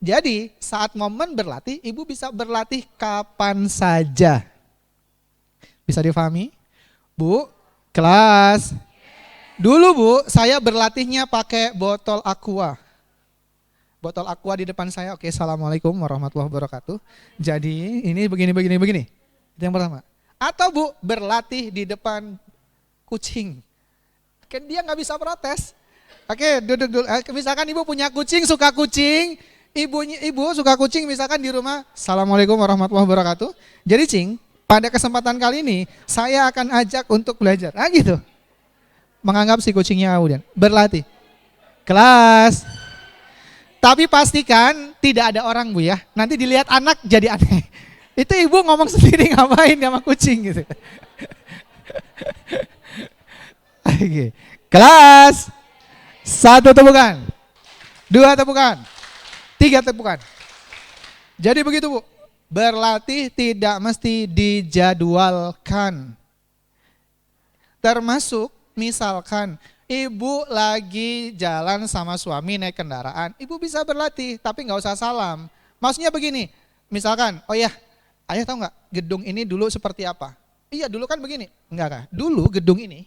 Speaker 3: Jadi saat momen berlatih, ibu bisa berlatih kapan saja. Bisa difahami? Bu, kelas. Dulu Bu, saya berlatihnya pakai botol aqua. Botol aqua di depan saya, oke assalamualaikum warahmatullahi wabarakatuh. Jadi ini begini. Itu yang pertama. Atau Bu, berlatih di depan kucing. Kan dia nggak bisa protes. Oke, duduk dulu. Misalkan ibu punya kucing, suka kucing. Ibu suka kucing misalkan di rumah. Assalamualaikum warahmatullahi wabarakatuh. Jadi Cing, pada kesempatan kali ini saya akan ajak untuk belajar. Ah gitu. Menganggap si kucingnya kemudian berlatih. Kelas. Tapi pastikan tidak ada orang Bu ya. Nanti dilihat anak jadi aneh. Itu ibu ngomong sendiri ngapain sama kucing gitu. Oke. Kelas. 1 tepukan. 2 tepukan. 3 tepukan. Jadi begitu Bu. Berlatih tidak mesti dijadwalkan. Termasuk misalkan ibu lagi jalan sama suami naik kendaraan. Ibu bisa berlatih tapi nggak usah salam. Maksudnya begini. Misalkan, oh ya, ayah tahu nggak gedung ini dulu seperti apa? Iya dulu kan begini. Enggak kah? Dulu gedung ini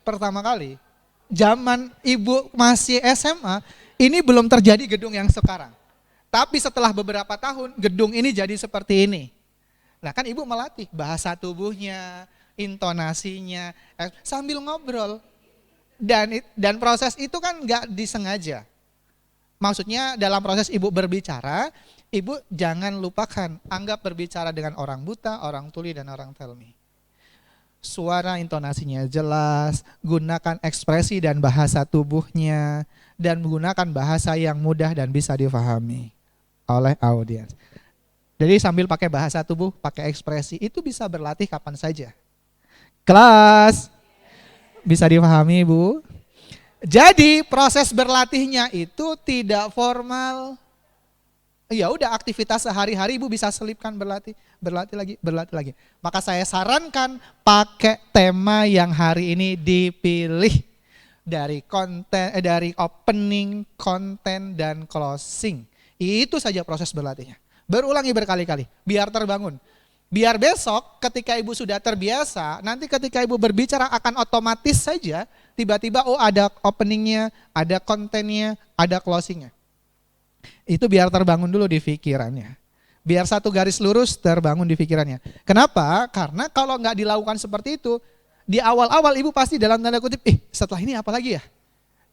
Speaker 3: pertama kali zaman ibu masih SMA ini belum terjadi gedung yang sekarang. Tapi setelah beberapa tahun gedung ini jadi seperti ini. Nah kan ibu melatih bahasa tubuhnya, intonasinya sambil ngobrol. Dan proses itu kan nggak disengaja. Maksudnya dalam proses ibu berbicara, ibu jangan lupakan anggap berbicara dengan orang buta, orang tuli dan orang telmi. Suara intonasinya jelas, gunakan ekspresi dan bahasa tubuhnya, dan menggunakan bahasa yang mudah dan bisa difahami oleh audiens. Jadi sambil pakai bahasa tubuh, pakai ekspresi, itu bisa berlatih kapan saja. Kelas, bisa difahami Bu? Jadi proses berlatihnya itu tidak formal. Ya udah aktivitas sehari-hari ibu bisa selipkan berlatih lagi. Maka saya sarankan pakai tema yang hari ini dipilih dari dari opening, konten dan closing. Itu saja proses berlatihnya. Berulangi berkali-kali biar terbangun. Biar besok ketika ibu sudah terbiasa, nanti ketika ibu berbicara akan otomatis saja tiba-tiba oh ada openingnya, ada kontennya, ada closingnya. Itu biar terbangun dulu di pikirannya. Biar satu garis lurus terbangun di pikirannya. Kenapa? Karena kalau nggak dilakukan seperti itu, di awal-awal ibu pasti dalam tanda kutip, setelah ini apa lagi ya?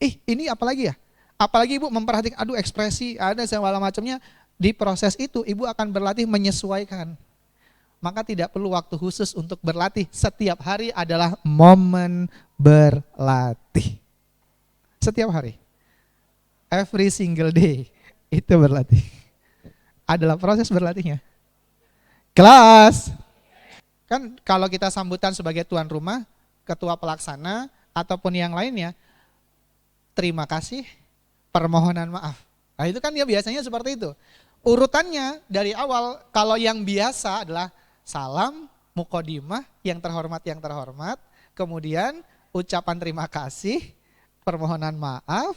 Speaker 3: Ini apa lagi ya? Apalagi ibu memperhatikan, aduh ekspresi, ada segala macamnya. Di proses itu ibu akan berlatih menyesuaikan. Maka tidak perlu waktu khusus untuk berlatih. Setiap hari adalah momen berlatih. Setiap hari. Every single day. Itu berlatih. Adalah proses berlatihnya. Kelas. Kan kalau kita sambutan sebagai tuan rumah, ketua pelaksana, ataupun yang lainnya, terima kasih, permohonan maaf. Nah itu kan ya biasanya seperti itu. Urutannya dari awal, kalau yang biasa adalah salam, mukodimah, yang terhormat, kemudian ucapan terima kasih, permohonan maaf,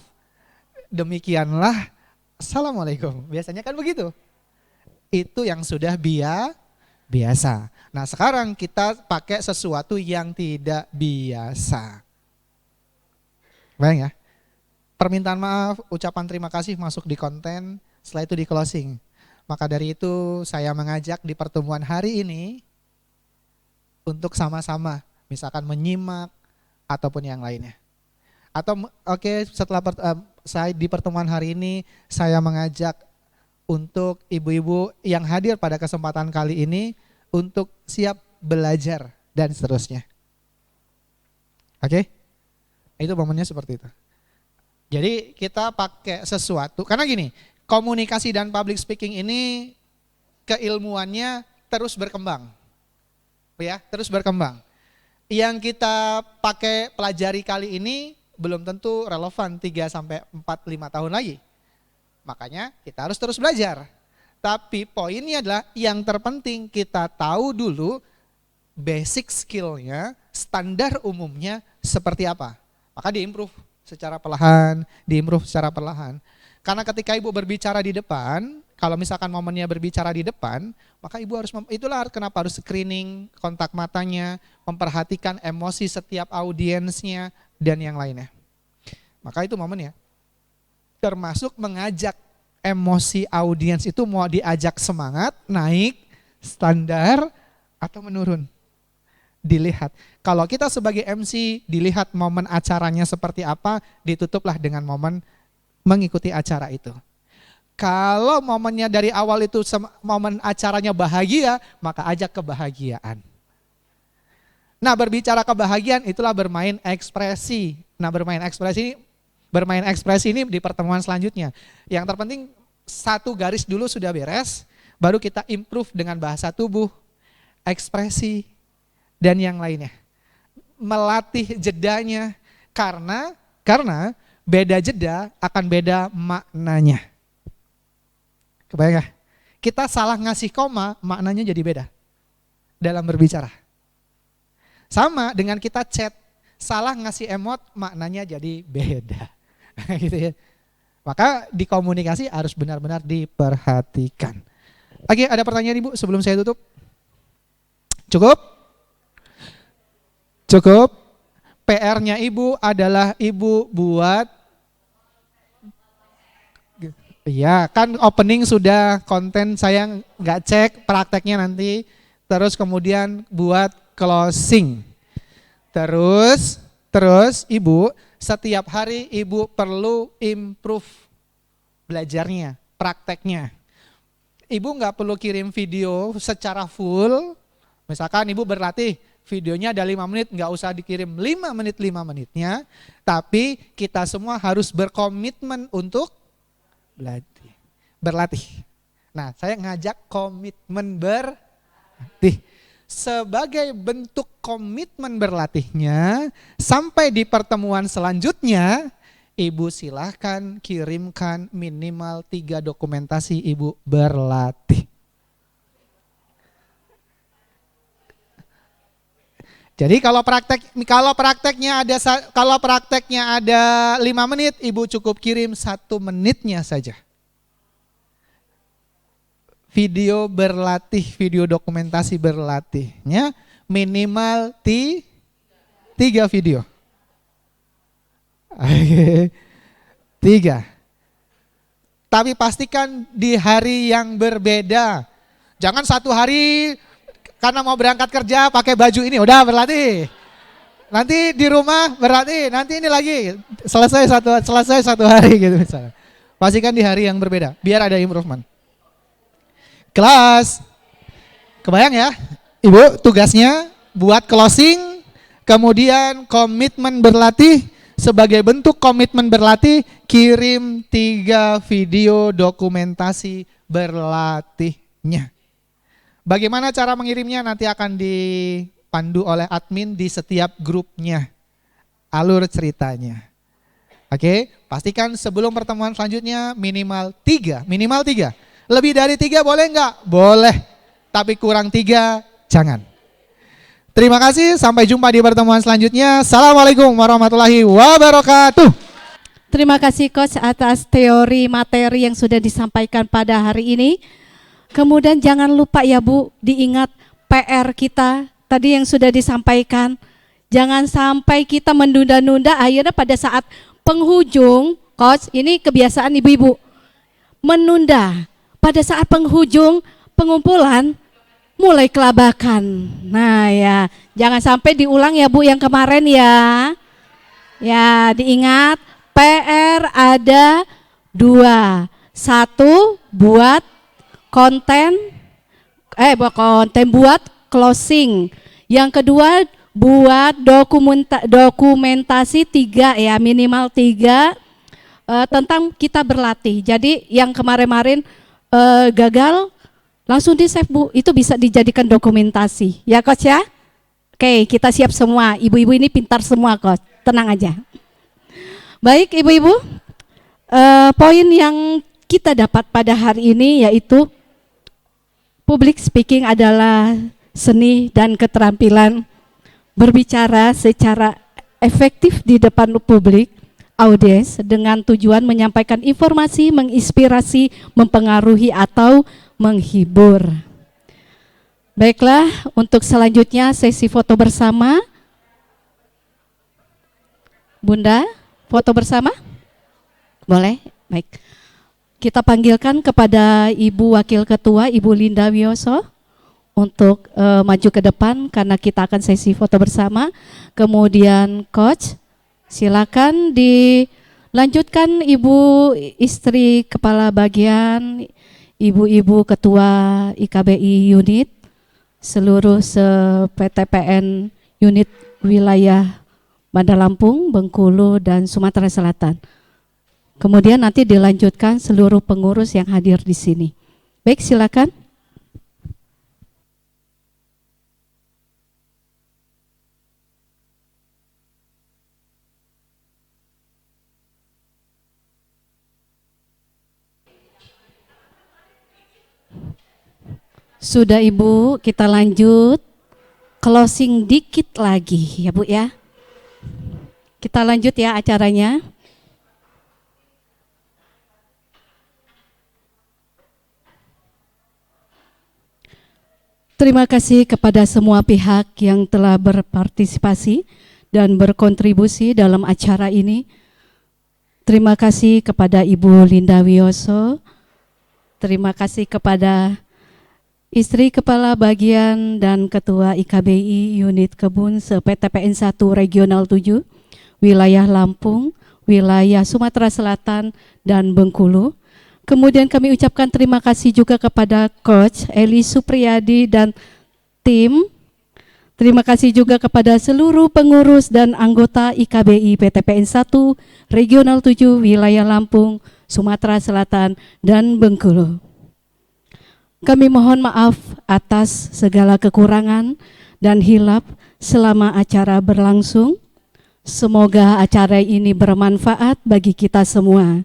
Speaker 3: demikianlah, assalamualaikum. Biasanya kan begitu. Itu yang sudah biasa. Nah sekarang kita pakai sesuatu yang tidak biasa. Bayang ya? Permintaan maaf, ucapan terima kasih masuk di konten, setelah itu di closing. Maka dari itu saya mengajak di pertemuan hari ini untuk sama-sama misalkan menyimak ataupun yang lainnya. Atau setelah saya di pertemuan hari ini saya mengajak untuk ibu-ibu yang hadir pada kesempatan kali ini untuk siap belajar dan seterusnya. Oke? Itu momennya seperti itu. Jadi kita pakai sesuatu, karena gini, komunikasi dan public speaking ini keilmuannya terus berkembang. Ya, terus berkembang. Yang kita pakai pelajari kali ini belum tentu relevan 3 sampai 4 5 tahun lagi. Makanya kita harus terus belajar. Tapi poinnya adalah yang terpenting kita tahu dulu basic skillnya, standar umumnya seperti apa. Maka diimprove secara perlahan, Karena ketika ibu berbicara di depan, kalau misalkan momennya berbicara di depan, maka ibu harus, itulah kenapa harus screening kontak matanya, memperhatikan emosi setiap audiensnya, dan yang lainnya. Maka itu momennya. Termasuk mengajak emosi audiens itu mau diajak semangat, naik, standar, atau menurun. Dilihat. Kalau kita sebagai MC dilihat momen acaranya seperti apa, ditutuplah dengan momen mengikuti acara itu. Kalau momennya dari awal itu momen acaranya bahagia, maka ajak kebahagiaan. Nah berbicara kebahagiaan itulah bermain ekspresi. Nah bermain ekspresi ini bermain ekspresi ini di pertemuan selanjutnya. Yang terpenting satu garis dulu sudah beres, baru kita improve dengan bahasa tubuh, ekspresi, dan yang lainnya. Melatih jedanya, karena beda jeda akan beda maknanya. Kebayang gak? Kita salah ngasih koma, maknanya jadi beda dalam berbicara. Sama dengan kita chat, salah ngasih emot, maknanya jadi beda. Gitu ya. Maka di komunikasi harus benar-benar diperhatikan. Oke, ada pertanyaan Ibu sebelum saya tutup? Cukup? Cukup? PR-nya Ibu adalah Ibu buat, iya kan opening sudah, konten saya nggak cek, prakteknya nanti. Terus kemudian buat closing. Terus Ibu setiap hari Ibu perlu improve belajarnya, prakteknya. Ibu nggak perlu kirim video secara full. Misalkan Ibu berlatih, videonya ada 5 menit, nggak usah dikirim 5 menitnya. Tapi kita semua harus berkomitmen untuk berlatih. Nah, saya ngajak komitmen berlatih. Sebagai bentuk komitmen berlatihnya, sampai di pertemuan selanjutnya, Ibu silahkan kirimkan minimal 3 dokumentasi Ibu berlatih. Jadi kalau prakteknya ada 5 menit, Ibu cukup kirim 1 menitnya saja. Video berlatih, video dokumentasi berlatihnya minimal 3 video. 3. Tapi pastikan di hari yang berbeda. Jangan satu hari karena mau berangkat kerja pakai baju ini, udah berlatih. Nanti di rumah berlatih, nanti ini lagi selesai satu hari gitu misalnya. Pastikan di hari yang berbeda, biar ada improvement. Kelas, kebayang ya, Ibu tugasnya buat closing, kemudian komitmen berlatih, sebagai bentuk komitmen berlatih, kirim 3 video dokumentasi berlatihnya. Bagaimana cara mengirimnya nanti akan dipandu oleh admin di setiap grupnya, alur ceritanya. Oke, pastikan sebelum pertemuan selanjutnya minimal 3. Lebih dari 3 boleh enggak? Boleh, tapi kurang 3 jangan. Terima kasih, sampai jumpa di pertemuan selanjutnya. Assalamualaikum warahmatullahi wabarakatuh.
Speaker 1: Terima kasih Coach atas teori materi yang sudah disampaikan pada hari ini. Kemudian jangan lupa ya Bu, diingat PR kita tadi yang sudah disampaikan. Jangan sampai kita menunda-nunda, akhirnya pada saat penghujung, Coach, ini kebiasaan ibu-ibu, menunda. Pada saat penghujung pengumpulan mulai kelabakan. Nah ya, jangan sampai diulang ya Bu yang kemarin ya. Ya, diingat PR ada 2. 1 buat konten buat closing. Yang kedua buat dokumentasi 3 ya, minimal 3 tentang kita berlatih. Jadi yang kemarin-kemarin gagal langsung di save Bu, itu bisa dijadikan dokumentasi ya Coach ya. Oke, kita siap semua, ibu-ibu ini pintar semua Coach, tenang aja. Baik ibu-ibu, poin yang kita dapat pada hari ini yaitu public speaking adalah seni dan keterampilan berbicara secara efektif di depan publik, audiens, dengan tujuan menyampaikan informasi, menginspirasi, mempengaruhi atau menghibur. Baiklah, untuk selanjutnya sesi foto bersama. Bunda, foto bersama? Boleh? Baik. Kita panggilkan kepada Ibu Wakil Ketua, Ibu Linda Wioso, untuk maju ke depan karena kita akan sesi foto bersama. Kemudian Coach, silakan dilanjutkan Ibu istri kepala bagian, Ibu-ibu ketua IKBI unit, seluruh PTPN unit wilayah Banda Lampung, Bengkulu dan Sumatera Selatan. Kemudian nanti dilanjutkan seluruh pengurus yang hadir di sini. Baik, silakan. Sudah Ibu, kita lanjut. Closing dikit lagi ya Bu ya. Kita lanjut ya acaranya. Terima kasih kepada semua pihak yang telah berpartisipasi dan berkontribusi dalam acara ini. Terima kasih kepada Ibu Linda Wioso. Terima kasih kepada Istri Kepala Bagian dan Ketua IKBI Unit Kebun se-PTPN 1 Regional 7, Wilayah Lampung, Wilayah Sumatera Selatan, dan Bengkulu. Kemudian kami ucapkan terima kasih juga kepada Coach Eli Supriyadi dan tim. Terima kasih juga kepada seluruh pengurus dan anggota IKBI PTPN 1 Regional 7, Wilayah Lampung, Sumatera Selatan, dan Bengkulu. Kami mohon maaf atas segala kekurangan dan hilaf selama acara berlangsung. Semoga acara ini bermanfaat bagi kita semua.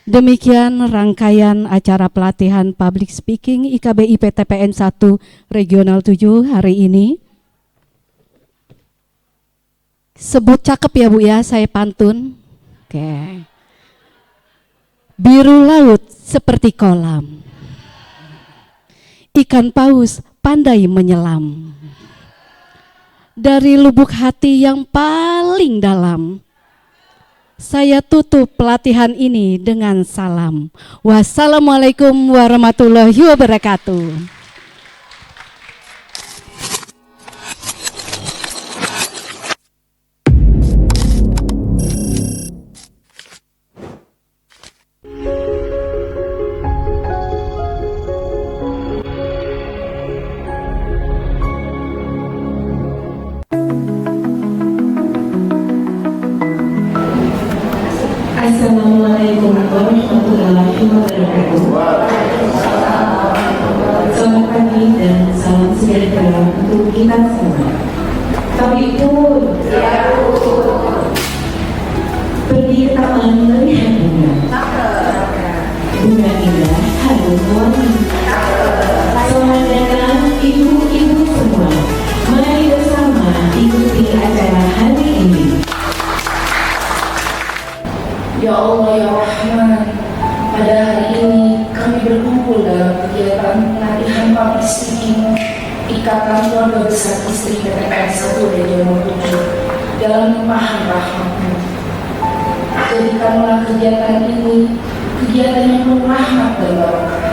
Speaker 1: Demikian rangkaian acara pelatihan Public Speaking IKBI PTPN 1 Regional 7 hari ini. Sebut cakep ya Bu ya, saya pantun. Oke. Biru laut seperti kolam. Ikan paus pandai menyelam. Dari lubuk hati yang paling dalam, saya tutup pelatihan ini dengan salam. Wassalamualaikum warahmatullahi wabarakatuh.
Speaker 5: Assalamualaikum warahmatullahi wabarakatuh. Selamat pagi dan salam sejahtera untuk kita semua. Tapi pun pergi ke taman melihat bunga. Bunga indah harum wangi. Selamat datang ibu-ibu semua. Mari bersama ikuti acara hari ini.
Speaker 6: Ya Allah, ya Rahman, pada hari ini kami berkumpul dalam kegiatan pelatihan public speaking Ikatan Keluarga Besar Istri PTPN 1 Regional 7 dalam limpahan rahmat-Mu. Jadikanlah kegiatan ini kegiatan yang penuh rahmat dan barokah.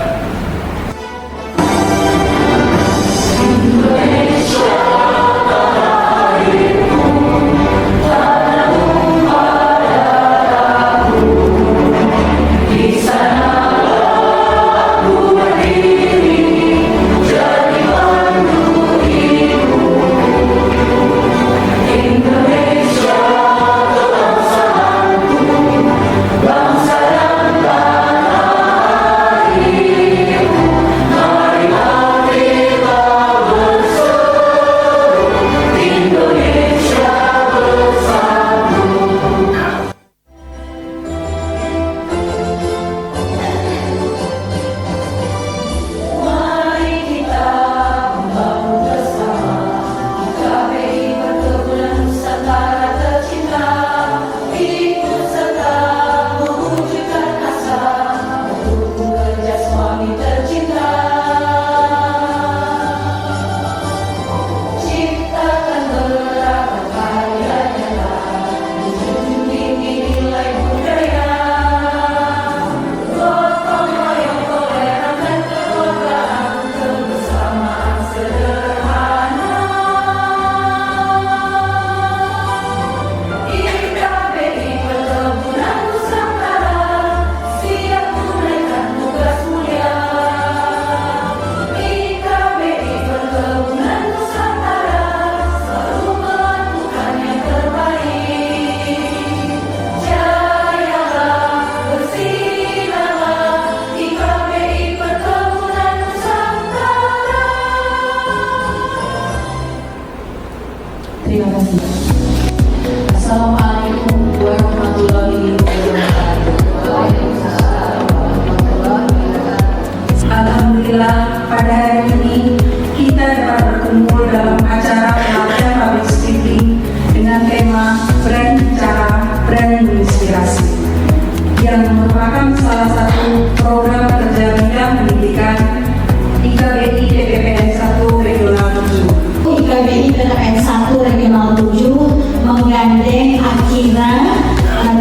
Speaker 2: Bangsa dan tanah air.
Speaker 5: Terima kasih. Assalamualaikum warahmatullahi wabarakatuh. Waalaikumsalam warahmatullahi wabarakatuh.
Speaker 4: Alhamdulillah pada hari ini kita dapat berkumpul dalam acara pelatihan public speaking dengan tema berani bicara, berani menginspirasi, yang merupakan salah satu program kerja bidang pendidikan IKBI PPPN 1 Regional 7.
Speaker 7: IKBI PPPN 1 Regional 7 menggandeng Akira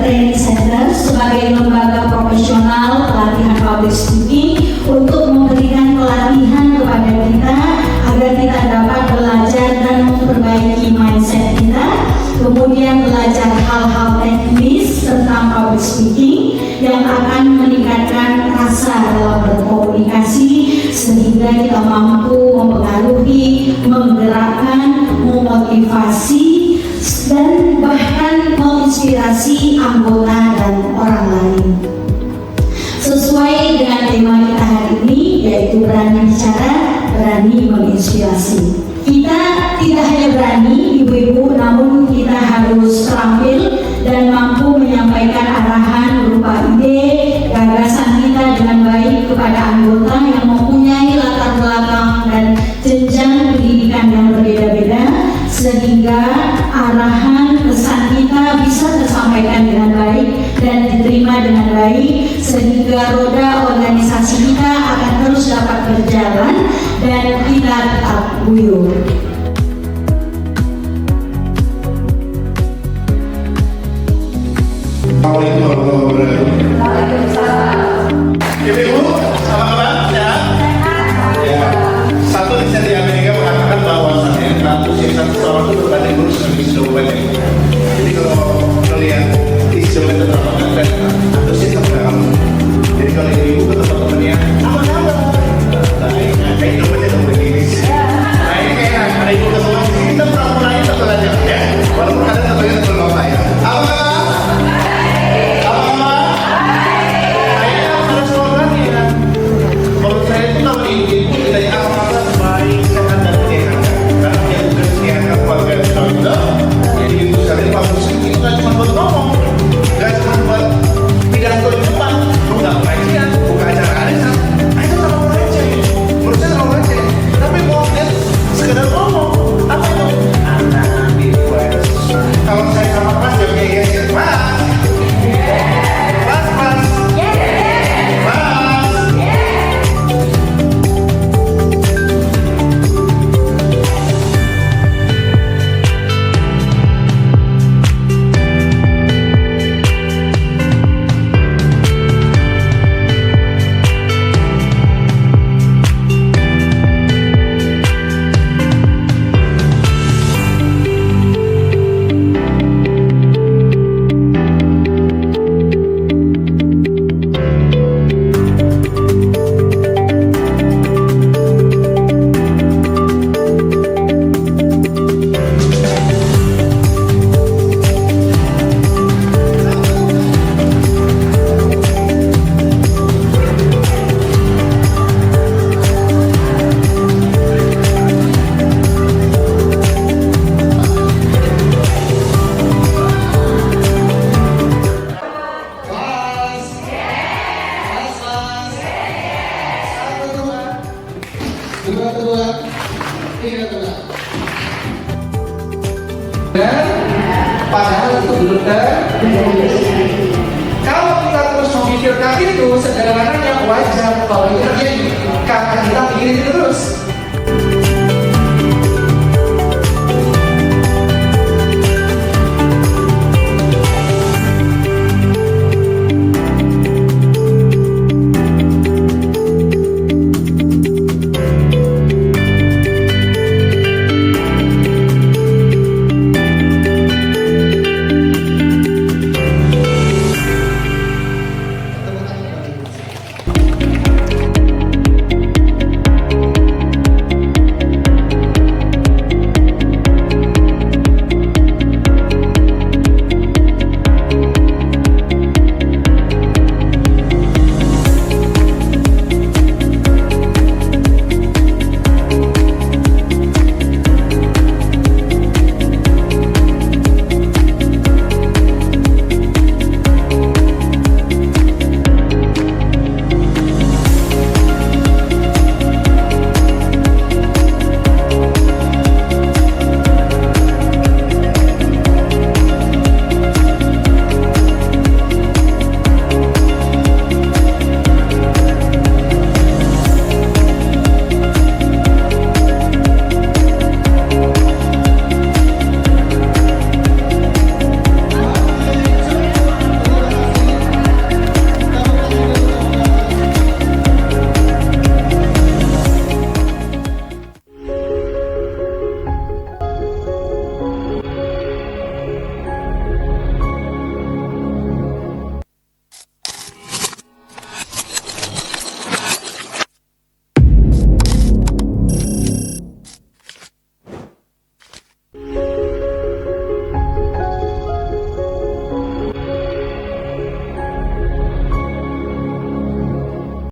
Speaker 7: Training Center sebagai lembaga profesional pelatihan public speaking untuk memberikan pelatihan kepada kita agar kita dapat belajar dan memperbaiki mindset kita, kemudian belajar hal-hal teknis tentang public speaking yang akan meningkatkan rasa dalam berkomunikasi sehingga kita mampu mempengaruhi, menggerakkan, memotivasi dan bahkan menginspirasi anggota dan orang lain. Sesuai dengan tema kita hari ini, yaitu berani bicara, berani menginspirasi. Kita tidak hanya berani, ibu-ibu, namun kita harus terampil dan mampu menyampaikan arahan berupa ide, gagasan kita dengan baik kepada anggota yang mempunyai latar belakang dan jenjang pendidikan yang berbeda-beda, sehingga arahan pesan kita bisa tersampaikan dengan baik dan diterima dengan baik, sehingga roda organisasi kita akan terus dapat berjalan dan kita tetap guyup.
Speaker 8: Assalamualaikum warahmatullahi wabarakatuh. Ibu, selamat ya. Ya. Satu riset di Amerika mengatakan bahwasannya ratu satu orang itu berbanding lurus dengan isi dompet. Jadi kalau melihat isi dompet teman-teman dan atau sistem dalam. Jadi kalau ibu ke teman-temannya, apa kabar? Baik, kayak dompetnya dompet ini. Nah ini kayak ada ibu ke teman kita pura-puranya tetap aja ya. Walaupun ada temannya tetap bapak ya. Apa kabar?
Speaker 3: Dan